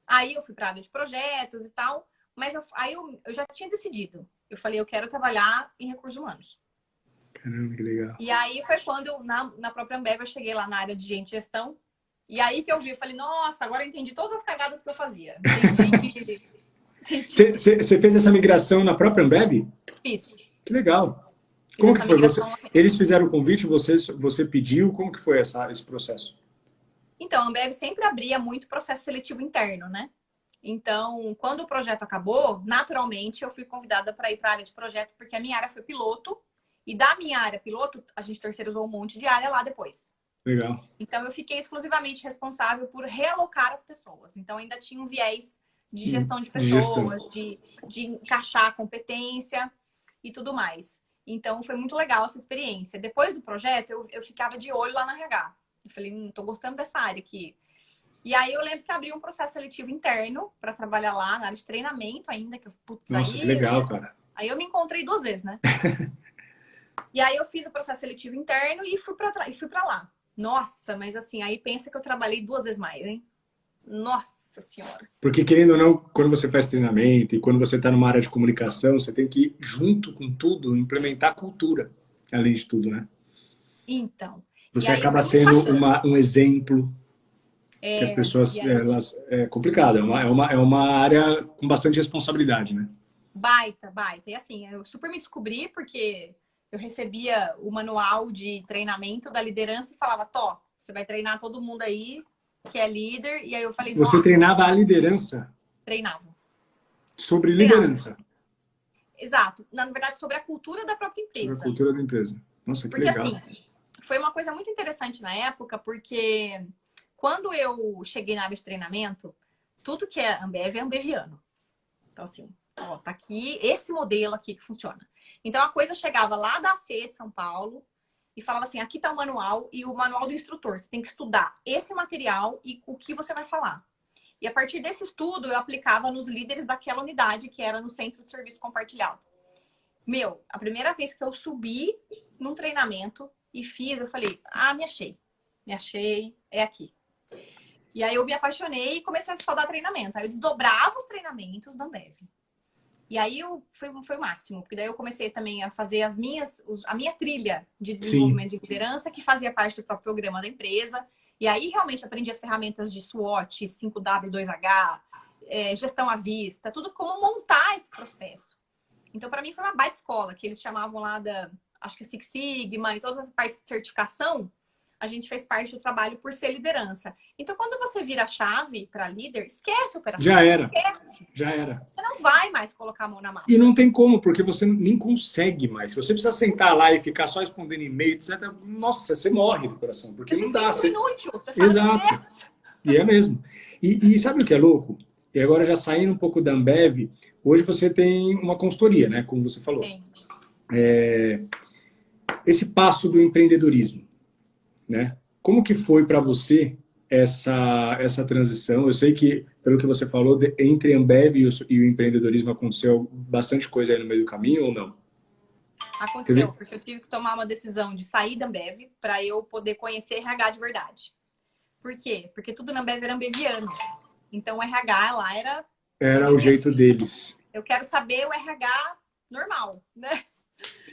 aí eu fui para a área de projetos e tal. Mas aí eu já tinha decidido. Eu falei, eu quero trabalhar em recursos humanos. Caramba, que legal. E aí foi quando, na própria Ambev, eu cheguei lá na área de gente e gestão. E aí que eu vi, eu falei, nossa, agora eu entendi todas as cagadas que eu fazia. Entendi. Você fez essa migração na própria Ambev? Fiz. Que legal. Como que foi? Eles fizeram o convite, você pediu? Como que foi esse processo? Então, a Ambev sempre abria muito processo seletivo interno, né? Então, quando o projeto acabou, naturalmente eu fui convidada para ir para a área de projeto, porque a minha área foi piloto. E da minha área piloto, a gente terceirizou um monte de área lá depois. Legal. Então, eu fiquei exclusivamente responsável por realocar as pessoas. Então, ainda tinha um viés de gestão de pessoas, de encaixar a competência e tudo mais. Então, foi muito legal essa experiência. Depois do projeto, eu ficava de olho lá na RH. Eu falei, tô gostando dessa área aqui. E aí, eu lembro que abri um processo seletivo interno para trabalhar lá, na área de treinamento ainda. Que Nossa, que legal, cara. Aí eu me encontrei 2 vezes, né? E aí, eu fiz o processo seletivo interno e fui para lá. Nossa, mas assim, aí pensa que eu trabalhei 2 vezes mais, hein? Nossa Senhora. Porque, querendo ou não, quando você faz treinamento e quando você está numa área de comunicação, você tem que, junto com tudo, implementar cultura, além de tudo, né? Então, e Você aí acaba foi muito sendo bacana. um exemplo que as E pessoas, aí, elas, é complicado, é uma área com bastante responsabilidade, né? baita, baita. E assim, eu super me descobri porque eu recebia o manual de treinamento da liderança e falava, Tó, você vai treinar todo mundo aí que é líder. E aí eu falei, Você nossa, treinava a liderança treinava, sobre treinava. liderança, Exato. Na verdade, sobre a cultura da própria sobre a empresa. cultura da empresa. Nossa, que Porque legal. assim, foi uma coisa muito interessante na época, porque quando eu cheguei na área de treinamento, tudo que é Ambev é ambeviano. Então, assim, ó, tá aqui esse modelo aqui que funciona. Então, a coisa chegava lá da ACE de São Paulo e falava assim, aqui tá o manual e o manual do instrutor. Você tem que estudar esse material e o que você vai falar. E a partir desse estudo, eu aplicava nos líderes daquela unidade, que era no Centro de Serviço Compartilhado. Meu, a primeira vez que eu subi num treinamento e fiz, eu falei, me achei. Me achei, é aqui. E aí eu me apaixonei e comecei a só dar treinamento. Aí eu desdobrava os treinamentos da Ambev. E aí foi o máximo, porque daí eu comecei também a fazer a minha trilha de Sim, desenvolvimento de liderança, que fazia parte do próprio programa da empresa. E aí realmente aprendi as ferramentas de SWOT, 5W2H, gestão à vista, tudo como montar esse processo. Então, para mim, foi uma baita escola, que eles chamavam lá acho que Six Sigma e todas as partes de certificação, a gente fez parte do trabalho por ser liderança. Então, quando você vira a chave para líder, esquece a já operação, era, esquece. já era. Você não vai mais colocar a mão na E massa. não tem como, porque você nem consegue mais. Se você precisa sentar lá e ficar só respondendo e-mail, etc., nossa, você morre do coração, porque Você não se dá. sente um inútil. Você fala, meu Exato. Deus. E é mesmo. E sabe o que é louco? E agora já saindo um pouco da Ambev, hoje você tem uma consultoria, né? Como você falou. Tem. Esse passo do empreendedorismo, né? Como que foi para você essa transição? Eu sei que, pelo que você falou, entre a Ambev e o empreendedorismo aconteceu bastante coisa aí no meio do caminho ou não? Aconteceu, Teve? porque eu tive que tomar uma decisão de sair da Ambev para eu poder conhecer RH de verdade. Por quê? Porque tudo na Ambev era ambeviano. Então, o RH lá era Era o ambeviano. jeito deles. Eu quero saber o RH normal, né?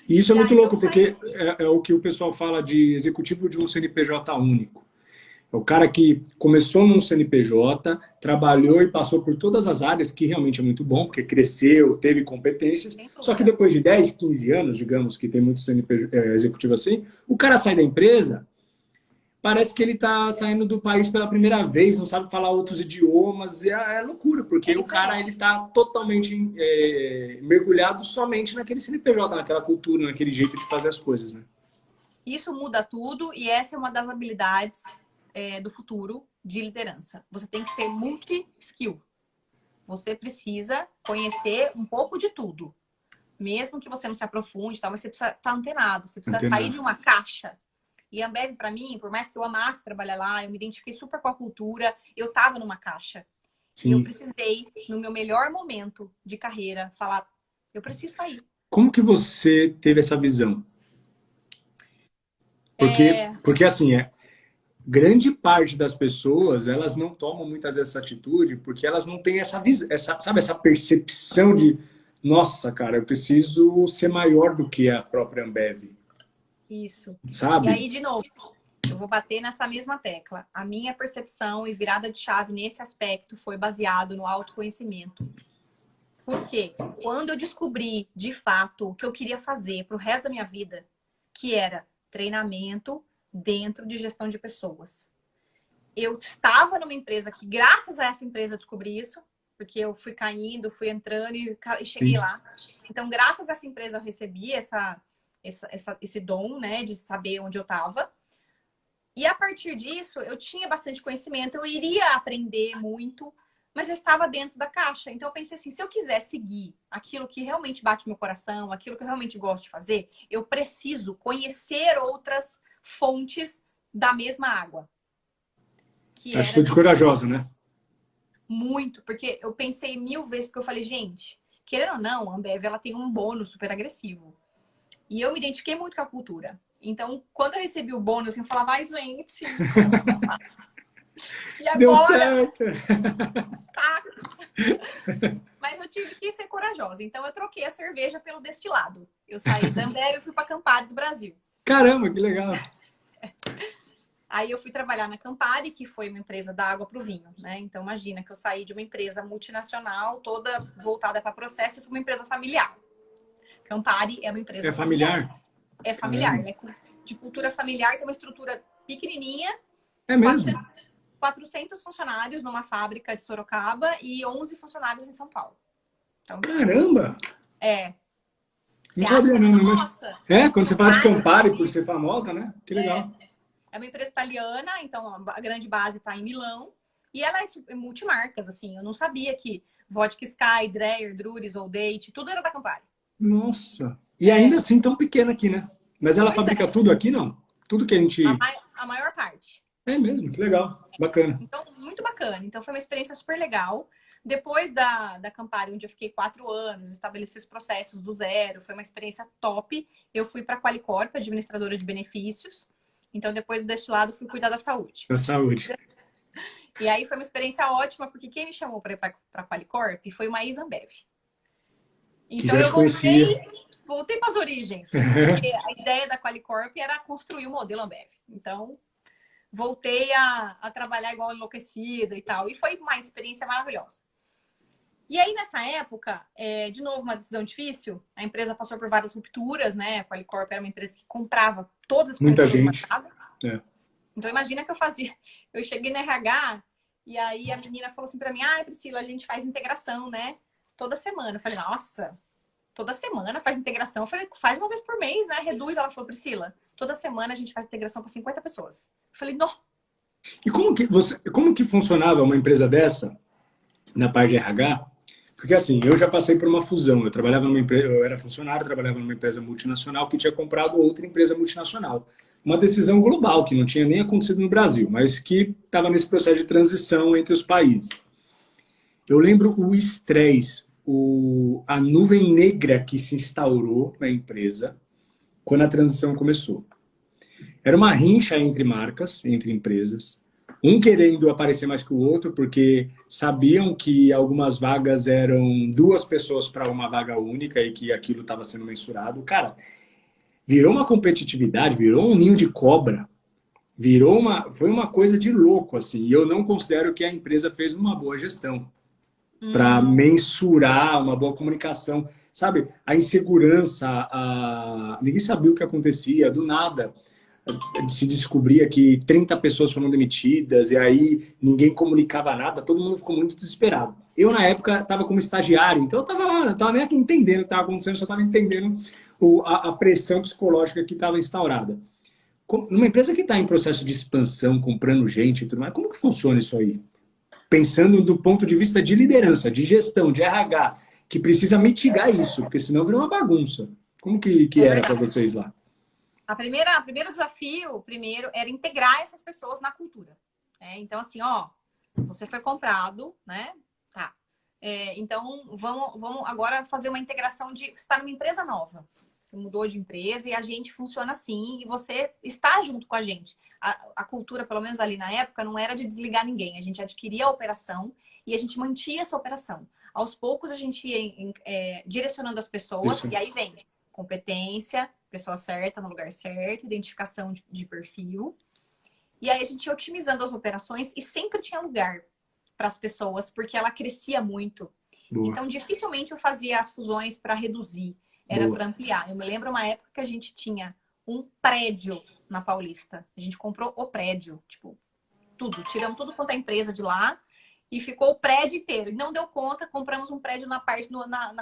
E isso é E muito aí eu louco, saí. porque é o que o pessoal fala de executivo de um CNPJ único. É o cara que começou num CNPJ, trabalhou e passou por todas as áreas, que realmente é muito bom, porque cresceu, teve competências. Sem Só que dúvida. depois de 10, 15 anos, digamos que tem muito CNPJ executivo assim, o cara sai da empresa, parece que ele está saindo do país pela primeira vez, não sabe falar outros idiomas. É loucura, porque É o isso cara aí. ele está totalmente mergulhado somente naquele CNPJ, naquela cultura, naquele jeito de fazer as coisas, né? Isso muda tudo e essa é uma das habilidades do futuro de liderança. Você tem que ser multi-skill. Você precisa conhecer um pouco de tudo. Mesmo que você não se aprofunde, mas você precisa estar antenado. Você precisa sair Antenado. de uma caixa. E a Ambev, para mim, por mais que eu amasse trabalhar lá, eu me identifiquei super com a cultura, eu estava numa caixa. E eu Sim. precisei, no meu melhor momento de carreira, falar, eu preciso sair. Como que você teve essa visão? É, Porque assim, grande parte das pessoas, elas não tomam muitas vezes essa atitude porque elas não têm essa visão, sabe, essa percepção de, nossa, cara, eu preciso ser maior do que a própria Ambev, isso. E sabe? aí, de novo, eu vou bater nessa mesma tecla. A minha percepção e virada de chave nesse aspecto foi baseado no autoconhecimento. Por quê? Quando eu descobri, de fato, o que eu queria fazer para o resto da minha vida, que era treinamento dentro de gestão de pessoas. Eu estava numa empresa que, graças a essa empresa, eu descobri isso, porque eu fui caindo, fui entrando e cheguei Sim. lá. Então, graças a essa empresa, eu recebi esse dom, né, de saber onde eu estava. E a partir disso, eu tinha bastante conhecimento, eu iria aprender muito, mas eu estava dentro da caixa. Então eu pensei assim, se eu quiser seguir aquilo que realmente bate meu coração, aquilo que eu realmente gosto de fazer, eu preciso conhecer outras fontes da mesma água. Que era Atitude de corajosa, né? muito, porque eu pensei 1000 vezes, porque eu falei, gente, querendo ou não, a Ambev ela tem um bônus super agressivo. E eu me identifiquei muito com a cultura. Então, quando eu recebi o bônus, eu falava, ai, gente, e Deu agora? certo. Saco. Mas eu tive que ser corajosa. Então, eu troquei a cerveja pelo destilado. Eu saí da Ambev e fui para a Campari do Brasil. Caramba, que legal. Aí eu fui trabalhar na Campari, que foi uma empresa da água para o vinho, né? Então, imagina que eu saí de uma empresa multinacional, toda voltada para processo, e fui uma empresa familiar. Campari é uma empresa É familiar? É familiar, né? De cultura familiar, tem uma estrutura pequenininha, É mesmo? 400 funcionários numa fábrica de Sorocaba e 11 funcionários em São Paulo. Então, Caramba! você Não acha sabia que, não, nossa, quando você fala de Campari, por Brasil, ser famosa, né? Que legal. é uma empresa italiana, então a grande base está em Milão. E ela é tipo, multimarcas, assim. Eu não sabia que Vodka Sky, Dreyer, Drures, Old Date, tudo era da Campari. Nossa. E ainda assim tão pequena aqui, né? Mas ela Pois fabrica é, tudo aqui, não? Tudo que a gente... a maior parte. É mesmo, que legal. Bacana. Então, muito bacana. Então, foi uma experiência super legal. Depois da Campari, onde eu fiquei 4 anos, estabeleci os processos do zero, foi uma experiência top. Eu fui para a Qualicorp, administradora de benefícios. Então, depois do destilado, fui cuidar da saúde. Da saúde. E aí foi uma experiência ótima, porque quem me chamou para ir para a Qualicorp foi uma ex-Ambev. Então, eu voltei para as origens. Porque a ideia da Qualicorp era construir o modelo Ambev. Então, voltei a trabalhar igual enlouquecida e tal. E foi uma experiência maravilhosa. E aí, nessa época, de novo, uma decisão difícil. A empresa passou por várias rupturas, né? A Qualicorp era uma empresa que comprava todas as Muita corretoras do gente. mercado. Então, imagina que eu fazia. Eu cheguei no RH e aí a menina falou assim pra mim, Priscila, a gente faz integração, né? Toda semana. Eu falei, nossa, toda semana faz integração. Eu falei, faz uma vez por mês, né? Reduz. Ela falou, Priscila, toda semana a gente faz integração para 50 pessoas. Eu falei, não. E como que funcionava uma empresa dessa na parte de RH? Porque assim, eu já passei por uma fusão. Eu trabalhava numa empresa, eu era funcionário, trabalhava numa empresa multinacional que tinha comprado outra empresa multinacional. Uma decisão global que não tinha nem acontecido no Brasil, mas que estava nesse processo de transição entre os países. Eu lembro o estresse, a nuvem negra que se instaurou na empresa quando a transição começou. Era uma rincha entre marcas, entre empresas, um querendo aparecer mais que o outro, porque sabiam que algumas vagas eram 2 pessoas para uma vaga única e que aquilo estava sendo mensurado. Cara, virou uma competitividade, virou um ninho de cobra, foi uma coisa de louco, assim. E eu não considero que a empresa fez uma boa gestão para mensurar uma boa comunicação. Sabe, a insegurança, ninguém sabia o que acontecia, do nada se descobria que 30 pessoas foram demitidas e aí ninguém comunicava nada, todo mundo ficou muito desesperado. Eu, na época, estava como estagiário, então eu estava nem aqui entendendo o que estava acontecendo, só estava entendendo a pressão psicológica que estava instaurada. Numa empresa que está em processo de expansão, comprando gente e tudo mais, como que funciona isso aí? Pensando do ponto de vista de liderança, de gestão, de RH, que precisa mitigar isso, porque senão vira uma bagunça. Como que era para vocês lá? Primeiro desafio, era integrar essas pessoas na cultura. Então, assim, você foi comprado, né? Tá. Então, vamos agora fazer uma integração de... Você está numa empresa nova. Você mudou de empresa e a gente funciona assim e você está junto com a gente. A cultura, pelo menos ali na época, não era de desligar ninguém. A gente adquiria a operação e a gente mantinha essa operação. Aos poucos, a gente ia direcionando as pessoas e aí vem competência, pessoa certa no lugar certo, identificação de perfil. E aí a gente ia otimizando as operações e sempre tinha lugar para as pessoas, porque ela crescia muito. Boa. Então, dificilmente eu fazia as fusões para reduzir, era para ampliar. Eu me lembro uma época que a gente tinha um prédio na Paulista. A gente comprou o prédio, tipo, tudo. Tiramos tudo quanto é empresa de lá e ficou o prédio inteiro. E não deu conta, compramos um prédio na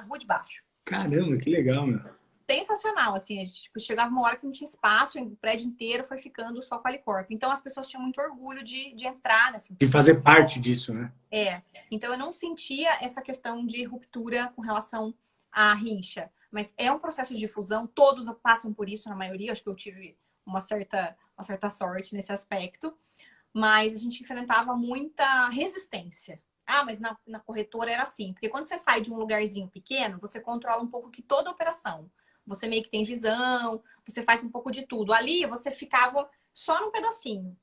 rua de baixo. Caramba, que legal, meu. Sensacional, assim, a gente chegava uma hora que não tinha espaço, o prédio inteiro foi ficando só Qualicorp. Então as pessoas tinham muito orgulho de entrar nessa empresa. De fazer parte disso, né? Então eu não sentia essa questão de ruptura com relação à rincha. Mas é um processo de fusão, todos passam por isso, na maioria. Acho que eu tive uma certa sorte nesse aspecto. Mas a gente enfrentava muita resistência. Mas na corretora era assim. Porque quando você sai de um lugarzinho pequeno, você controla um pouco que toda a operação. você meio que tem visão, você faz um pouco de tudo. Ali você ficava só num pedacinho.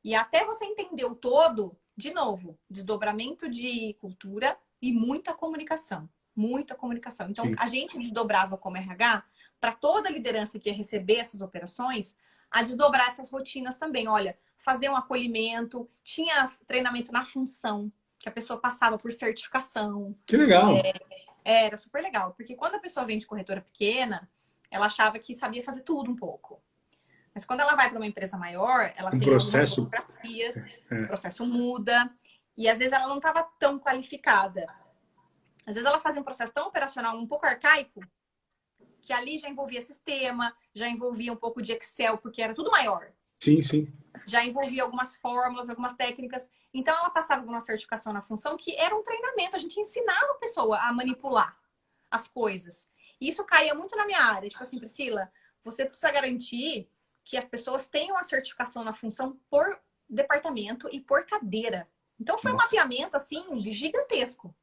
E até você entender o todo, de novo, desdobramento de cultura e muita comunicação. Muita comunicação. Então, Sim. a gente desdobrava como RH para toda a liderança que ia receber essas operações, a desdobrar essas rotinas também. Olha, fazer um acolhimento, tinha treinamento na função, que a pessoa passava por certificação. Que legal. Era super legal, porque quando a pessoa vem de corretora pequena, ela achava que sabia fazer tudo um pouco. Mas quando ela vai para uma empresa maior, ela tem processo, algumas burocracias, o processo muda, e às vezes ela não estava tão qualificada. Às vezes ela fazia um processo tão operacional, um pouco arcaico, que ali já envolvia sistema, já envolvia um pouco de Excel, porque era tudo maior. Sim, sim. Já envolvia algumas fórmulas, algumas técnicas. Então, ela passava por uma certificação na função que era um treinamento. A gente ensinava a pessoa a manipular as coisas. E isso caía muito na minha área. Tipo assim, Priscila, você precisa garantir que as pessoas tenham a certificação na função por departamento e por cadeira. Então, foi um mapeamento, assim, gigantesco.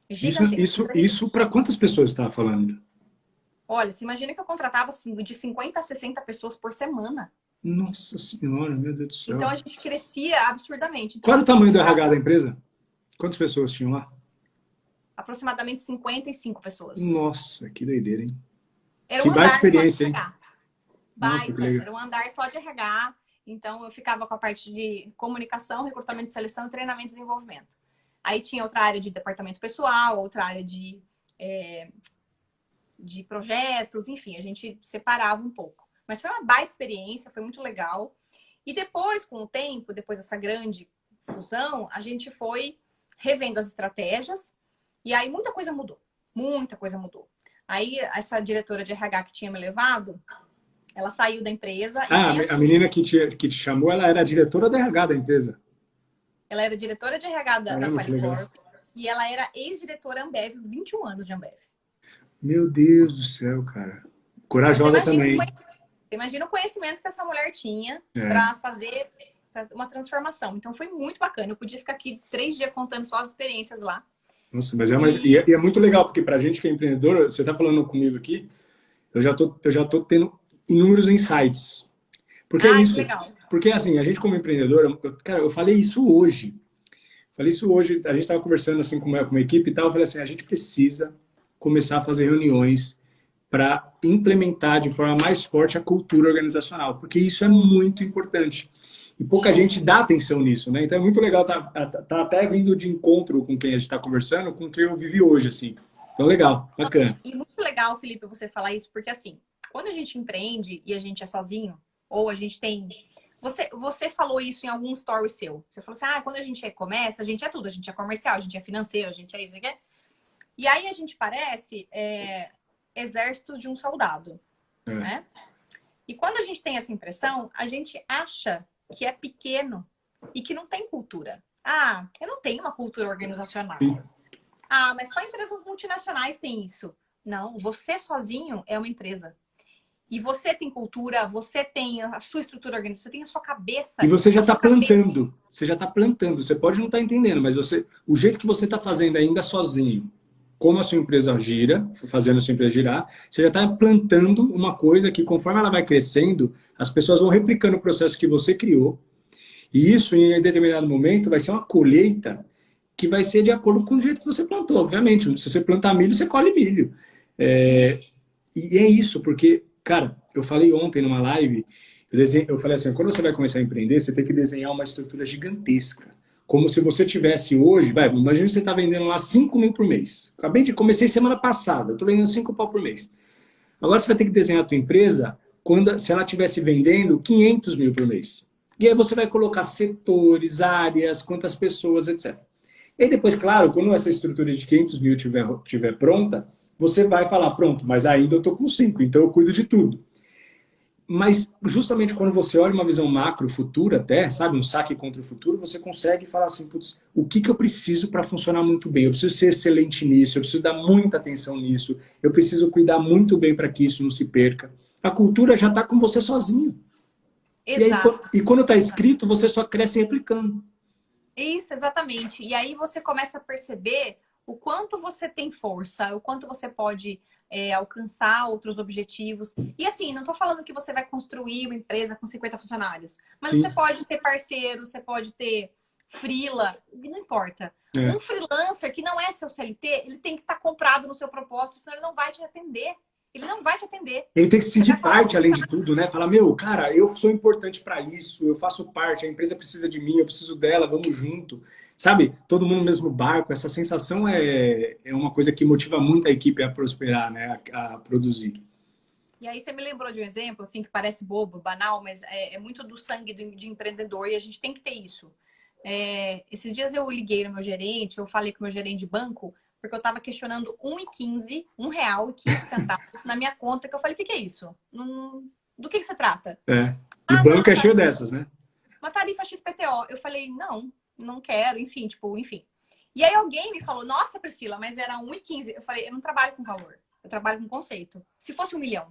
Isso para quantas pessoas você estava falando? Olha, você imagina que eu contratava assim, de 50 a 60 pessoas por semana. Nossa Senhora, meu Deus do céu. Então a gente crescia absurdamente. Então, qual era o tamanho do RH da empresa? Quantas pessoas tinham lá? Aproximadamente 55 pessoas. Nossa, que doideira, hein? Era que um baita andar experiência, só de RH. Nossa, que legal. Era um andar só de RH. Então eu ficava com a parte de comunicação, recrutamento de seleção, treinamento e desenvolvimento. Aí tinha outra área de departamento pessoal, outra área de projetos, enfim, a gente separava um pouco. Mas foi uma baita experiência, foi muito legal. E depois, com o tempo, depois dessa grande fusão, a gente foi revendo as estratégias e aí muita coisa mudou. Muita coisa mudou. Aí essa diretora de RH que tinha me levado, ela saiu da empresa. A menina que te chamou, ela era a diretora da RH da empresa? Ela era diretora de RH da Qualicorp e ela era ex-diretora Ambev, 21 anos de Ambev. Meu Deus do céu, cara. Corajosa também. Você imagina o conhecimento que essa mulher tinha para fazer uma transformação. Então foi muito bacana. Eu podia ficar aqui 3 dias contando só as experiências lá. Nossa, mas é muito legal, porque pra gente que é empreendedor, você tá falando comigo aqui, eu já tô tendo inúmeros insights. Porque é isso. Legal. Porque assim, a gente como empreendedor, cara, eu falei isso hoje. A gente estava conversando assim com uma equipe e tal, eu falei assim, a gente precisa começar a fazer reuniões para implementar de forma mais forte a cultura organizacional, porque isso é muito importante. E pouca gente dá atenção nisso, né? Então é muito legal tá até vindo de encontro com quem a gente está conversando, com quem eu vivi hoje, assim. Então legal, bacana. E muito legal, Felipe, você falar isso, porque assim, quando a gente empreende e a gente é sozinho, ou a gente tem... Você falou isso em algum story seu. Você falou assim, quando a gente começa, a gente é tudo. A gente é comercial, a gente é financeiro, a gente é isso, aqui. E aí a gente parece exército de um soldado, né? E quando a gente tem essa impressão, a gente acha que é pequeno e que não tem cultura. Eu não tenho uma cultura organizacional. Mas só empresas multinacionais têm isso. Não, você sozinho é uma empresa. E você tem cultura, você tem a sua estrutura organizacional, você tem a sua cabeça. E você já está plantando. Você já está plantando. Você pode não estar entendendo, mas o jeito que você está fazendo ainda sozinho, como a sua empresa gira, fazendo a sua empresa girar, você já está plantando uma coisa que, conforme ela vai crescendo, as pessoas vão replicando o processo que você criou. E isso, em determinado momento, vai ser uma colheita que vai ser de acordo com o jeito que você plantou. Obviamente, se você plantar milho, você colhe milho. E é isso, porque, cara, eu falei ontem numa live, eu falei assim, quando você vai começar a empreender, você tem que desenhar uma estrutura gigantesca. Como se você tivesse hoje, imagina que você está vendendo lá 5 mil por mês. Comecei semana passada, estou vendendo 5 pau por mês. Agora você vai ter que desenhar a tua empresa se ela estivesse vendendo 500 mil por mês. E aí você vai colocar setores, áreas, quantas pessoas, etc. E aí depois, claro, quando essa estrutura de 500 mil estiver pronta, você vai falar, pronto, mas ainda eu estou com 5, então eu cuido de tudo. Mas justamente quando você olha uma visão macro, futura até, sabe, um saque contra o futuro, você consegue falar assim, putz, o que eu preciso para funcionar muito bem? Eu preciso ser excelente nisso, eu preciso dar muita atenção nisso, eu preciso cuidar muito bem para que isso não se perca. A cultura já está com você sozinho. Exato. E quando está escrito, você só cresce replicando. Isso, exatamente. E aí você começa a perceber o quanto você tem força, o quanto você pode alcançar outros objetivos. E assim, não estou falando que você vai construir uma empresa com 50 funcionários, mas Sim. você pode ter parceiro, você pode ter freela, não importa. Um freelancer que não é seu CLT, ele tem que estar comprado no seu propósito, senão ele não vai te atender. Ele não vai te atender. Ele tem que se sentir parte, além de tudo, né? Falar, meu, cara, eu sou importante para isso, eu faço parte, a empresa precisa de mim, eu preciso dela, vamos junto. Sabe? Todo mundo no mesmo barco. Essa sensação é uma coisa que motiva muito a equipe a prosperar, né? A produzir. E aí você me lembrou de um exemplo, assim, que parece bobo, banal, mas é muito do sangue de empreendedor e a gente tem que ter isso. Esses dias eu liguei no meu gerente, eu falei com o meu gerente de banco, porque eu estava questionando R$1,15 na minha conta, que eu falei, o que é isso? Do que se trata? E banco é cheio dessas, né? Uma tarifa XPTO. Eu falei, não quero, enfim. E aí alguém me falou, nossa, Priscila, mas era 1,15. Eu falei, eu não trabalho com valor, eu trabalho com conceito. Se fosse 1 milhão.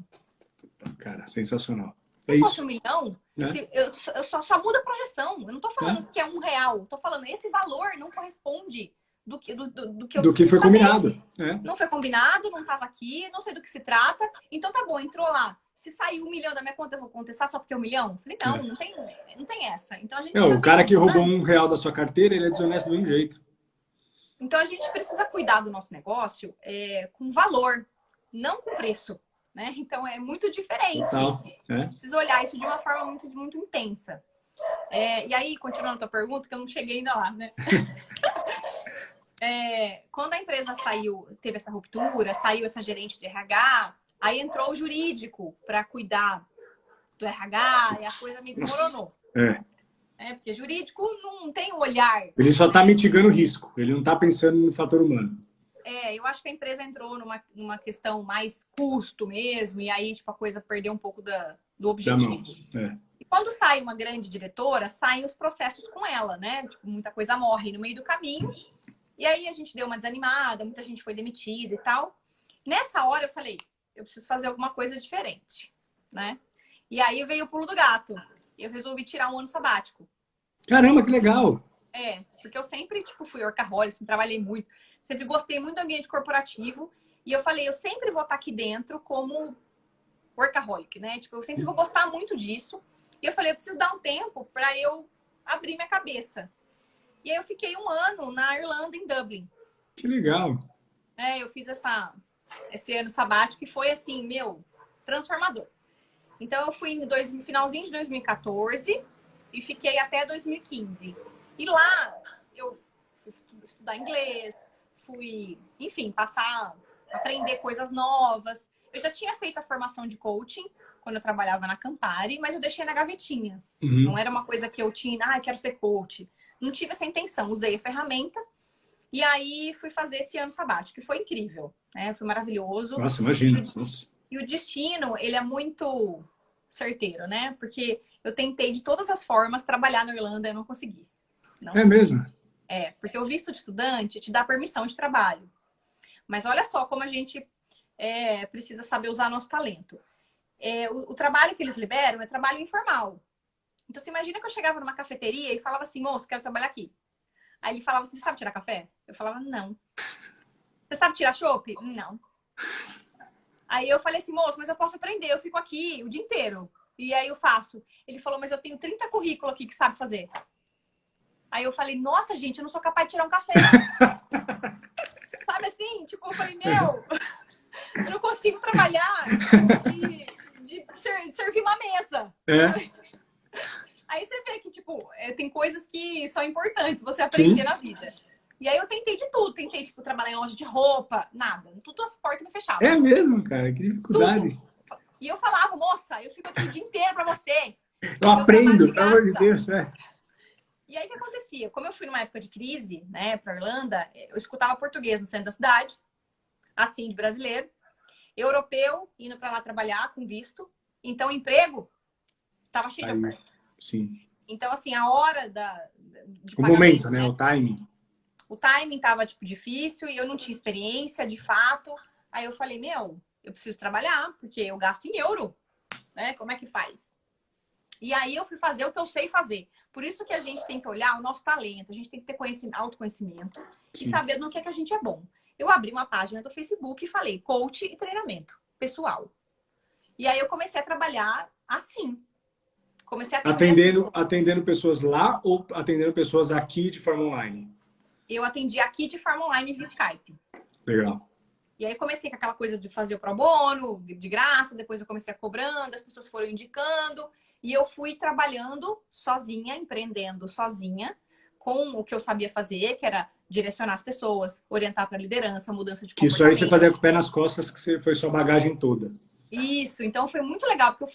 Cara, sensacional. Se fosse 1 milhão, eu só mudo a projeção. Eu não tô falando que é R$1. Eu tô falando, esse valor não corresponde do que foi combinado. Não foi combinado, não estava aqui, não sei do que se trata. Então tá bom, entrou lá. Se sair 1 milhão da minha conta, eu vou contestar só porque é 1 milhão? Falei, não tem essa. Então a gente o cara que roubou R$1 da sua carteira, ele é desonesto do mesmo jeito. Então a gente precisa cuidar do nosso negócio com valor, não com preço. Né? Então é muito diferente. A gente precisa olhar isso de uma forma muito, muito intensa. E aí, continuando a tua pergunta, que eu não cheguei ainda lá, né? Quando a empresa teve essa ruptura, saiu essa gerente de RH, aí entrou o jurídico para cuidar do RH e a coisa me desmoronou. Porque jurídico não tem o olhar. Ele só está mitigando o risco, ele não está pensando no fator humano. Eu acho que a empresa entrou numa questão mais custo mesmo, e aí a coisa perdeu um pouco do objetivo. E quando sai uma grande diretora, saem os processos com ela, né? Muita coisa morre no meio do caminho. E aí a gente deu uma desanimada, muita gente foi demitida e tal. Nessa hora eu falei, eu preciso fazer alguma coisa diferente, né? E aí veio o pulo do gato. Eu resolvi tirar um ano sabático. Caramba, que legal! Porque eu sempre, fui workaholic, trabalhei muito. Sempre gostei muito do ambiente corporativo. E eu falei, eu sempre vou estar aqui dentro como workaholic, né? Eu sempre vou gostar muito disso. E eu falei, eu preciso dar um tempo para eu abrir minha cabeça. E aí eu fiquei 1 ano na Irlanda, em Dublin. Que legal! Eu fiz esse ano sabático que foi, assim, transformador. Então eu fui no finalzinho de 2014 e fiquei até 2015. E lá eu fui estudar inglês, fui, enfim, aprender coisas novas. Eu já tinha feito a formação de coaching quando eu trabalhava na Campari, mas eu deixei na gavetinha. Não era uma coisa que eu tinha, quero ser coach. Não tive essa intenção, usei a ferramenta e aí fui fazer esse ano sabático, que foi incrível, né? Foi maravilhoso. Nossa, imagina. E o destino, ele é muito certeiro, né? Porque eu tentei de todas as formas trabalhar na Irlanda e eu não consegui. Mesmo? Porque o visto de estudante te dá permissão de trabalho. Mas olha só como a gente precisa saber usar nosso talento. O trabalho que eles liberam é trabalho informal. Então, você imagina que eu chegava numa cafeteria e falava assim, moço, quero trabalhar aqui. Aí ele falava assim, você sabe tirar café? Eu falava, não. Você sabe tirar chopp? Não. Aí eu falei assim, moço, mas eu posso aprender, eu fico aqui o dia inteiro. E aí eu faço. Ele falou, mas eu tenho 30 currículos aqui que sabe fazer. Aí eu falei, nossa, gente, eu não sou capaz de tirar um café. Sabe assim? Eu falei, eu não consigo trabalhar de servir uma mesa. Aí você vê que, tem coisas que são importantes você aprender na vida. E aí eu tentei de tudo. Tentei, trabalhar em loja de roupa, nada. Tudo as portas me fechavam. É mesmo, cara? Que dificuldade. Tudo. E eu falava, moça, eu fico aqui o dia inteiro pra você. Eu aprendo, pelo amor de Deus, E aí o que acontecia? Como eu fui numa época de crise, né, pra Irlanda, eu escutava português no centro da cidade, assim, de brasileiro, europeu, indo pra lá trabalhar com visto. Então, o emprego tava cheio de oferta. Sim. Então, assim, a hora de o momento, né? O timing. O timing tava, difícil e eu não tinha experiência, de fato. Aí eu falei, eu preciso trabalhar, porque eu gasto em euro, né? Como é que faz? E aí eu fui fazer o que eu sei fazer. Por isso que a gente tem que olhar o nosso talento, a gente tem que ter autoconhecimento e saber no que é que a gente é bom. Eu abri uma página do Facebook e falei coach e treinamento pessoal. E aí eu comecei a trabalhar assim. Comecei a atender atendendo pessoas lá ou atendendo pessoas aqui de forma online? Eu atendi aqui de forma online via Skype. Legal. E aí comecei com aquela coisa de fazer o pro bono, de graça, depois eu comecei a cobrando, as pessoas foram indicando, e eu fui trabalhando sozinha, empreendendo sozinha, com o que eu sabia fazer, que era direcionar as pessoas, orientar para liderança, mudança de comportamento. Que isso aí você fazia com o pé nas costas, que foi sua bagagem toda. Isso, então foi muito legal, porque eu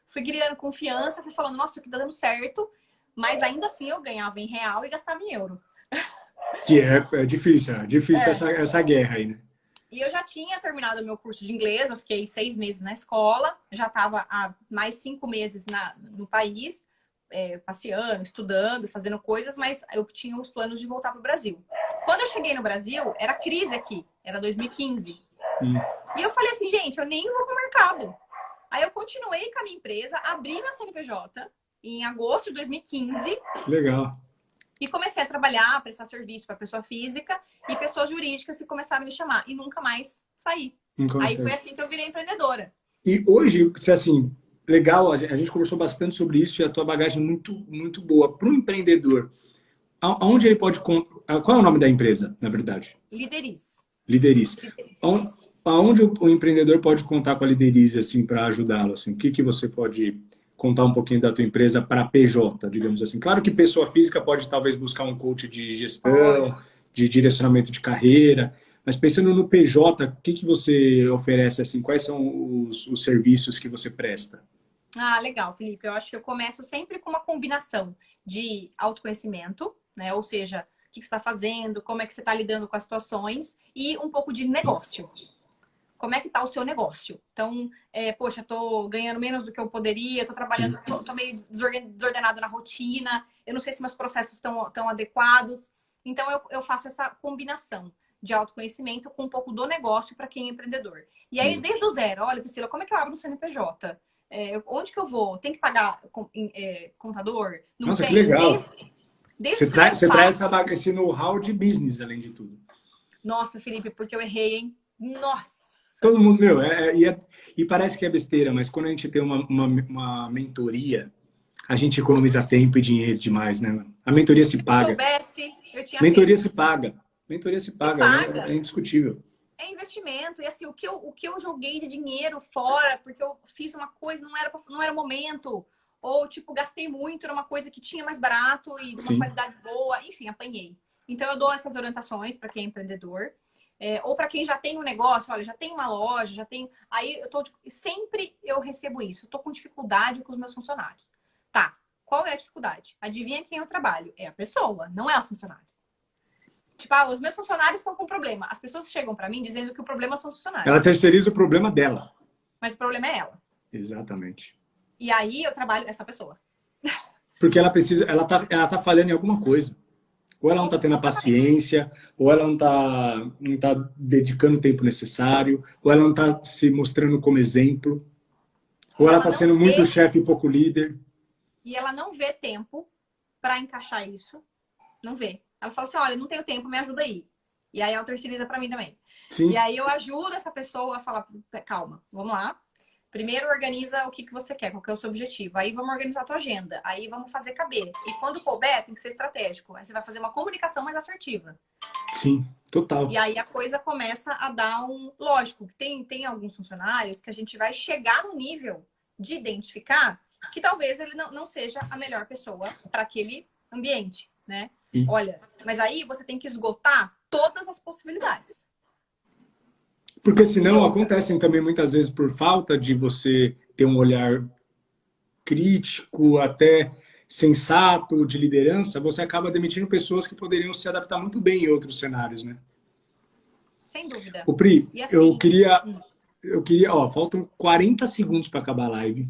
fui criando confiança, fui falando, nossa, o que tá dando certo, mas ainda assim eu ganhava em real e gastava em euro. Que é difícil, essa guerra aí, né? E eu já tinha terminado o meu curso de inglês, eu fiquei 6 meses na escola, já estava há mais 5 meses no país, passeando, estudando, fazendo coisas, mas eu tinha os planos de voltar para o Brasil. Quando eu cheguei no Brasil, era crise aqui, era 2015. E eu falei assim, gente, eu nem vou para o mercado. Aí eu continuei com a minha empresa, abri meu CNPJ em agosto de 2015. Legal. E comecei a trabalhar, prestar serviço para pessoa física e pessoas jurídicas que começaram a me chamar. E nunca mais saí. Aí foi assim que eu virei empreendedora. E hoje, se assim, legal, a gente conversou bastante sobre isso e a tua bagagem é muito, muito boa. Para um empreendedor, aonde ele pode... Qual é o nome da empresa, na verdade? Lideriz. Lideriz. Aonde o empreendedor pode contar com a Lideriz, assim, para ajudá-lo? Assim? O que você pode contar um pouquinho da tua empresa para PJ, digamos assim? Claro que pessoa física pode talvez buscar um coach de gestão, de direcionamento de carreira, mas pensando no PJ, o que você oferece, assim? Quais são os serviços que você presta? Ah, legal, Felipe. Eu acho que eu começo sempre com uma combinação de autoconhecimento, né? Ou seja, o que você está fazendo, como é que você está lidando com as situações e um pouco de negócio. Como é que tá o seu negócio? Então, poxa, tô ganhando menos do que eu poderia, tô trabalhando, tô meio desordenado na rotina, eu não sei se meus processos estão adequados. Então, eu faço essa combinação de autoconhecimento com um pouco do negócio para quem é empreendedor. E aí, desde o zero, olha, Priscila, como é que eu abro um CNPJ? Onde que eu vou? Tem que pagar contador? Não Nossa, tem? que legal. Você traz esse know-how de business, além de tudo. Nossa, Felipe, porque eu errei, hein? Nossa! Todo mundo, e parece que é besteira, mas quando a gente tem uma mentoria, a gente economiza tempo e dinheiro demais, né? A mentoria se paga. Se eu soubesse, eu tinha mentoria se paga. Mentoria se paga, paga. É indiscutível. É investimento. E assim, o que eu joguei de dinheiro fora, porque eu fiz uma coisa, não era momento. Ou, tipo, gastei muito numa coisa que tinha mais barato e de uma qualidade boa. Enfim, apanhei. Então, eu dou essas orientações para quem é empreendedor. Ou para quem já tem um negócio, olha, já tem uma loja, já tem... Aí, sempre eu recebo isso. Eu tô com dificuldade com os meus funcionários. Tá, qual é a dificuldade? Adivinha quem eu trabalho? É a pessoa, não é os funcionários. Tipo, os meus funcionários estão com problema. As pessoas chegam para mim dizendo que o problema são os funcionários. Ela terceiriza o problema dela. Mas o problema é ela. Exatamente. E aí eu trabalho essa pessoa. Porque ela tá falhando em alguma coisa. Ou ela não tá tendo a paciência, ou ela não tá dedicando o tempo necessário, ou ela não tá se mostrando como exemplo, ou ela tá sendo muito chefe e pouco líder. E ela não vê tempo para encaixar isso. Não vê. Ela fala assim, olha, não tenho tempo, me ajuda aí. E aí ela terceiriza para mim também. Sim. E aí eu ajudo essa pessoa a falar, calma, vamos lá. Primeiro organiza o que você quer, qual que é o seu objetivo. Aí vamos organizar a tua agenda. Aí vamos fazer caber. E quando couber, tem que ser estratégico. Aí você vai fazer uma comunicação mais assertiva. Sim, total. E aí a coisa começa a dar um... Lógico, tem alguns funcionários que a gente vai chegar no nível de identificar que talvez ele não seja a melhor pessoa para aquele ambiente, né? Sim. Olha, mas aí você tem que esgotar todas as possibilidades. Porque senão acontecem também muitas vezes por falta de você ter um olhar crítico, até sensato, de liderança, você acaba demitindo pessoas que poderiam se adaptar muito bem em outros cenários, né? Sem dúvida. O Pri, assim, eu queria, faltam 40 segundos para acabar a live.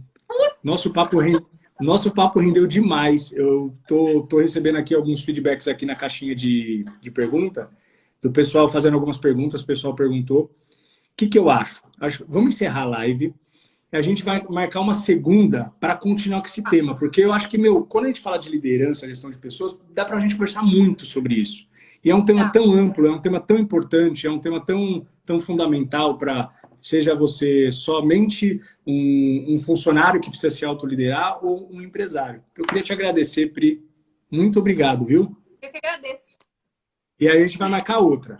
Nosso papo rendeu demais. Eu tô recebendo aqui alguns feedbacks aqui na caixinha de pergunta, do pessoal fazendo algumas perguntas, o pessoal perguntou. O que eu acho? Vamos encerrar a live a gente vai marcar uma segunda para continuar com esse tema, porque eu acho que, quando a gente fala de liderança, gestão de pessoas, dá para a gente conversar muito sobre isso. E é um tema Tá. tão amplo, é um tema tão importante, é um tema tão fundamental para, seja você somente um funcionário que precisa se autoliderar ou um empresário. Eu queria te agradecer, Pri. Muito obrigado, viu? Eu que agradeço. E aí a gente vai marcar outra.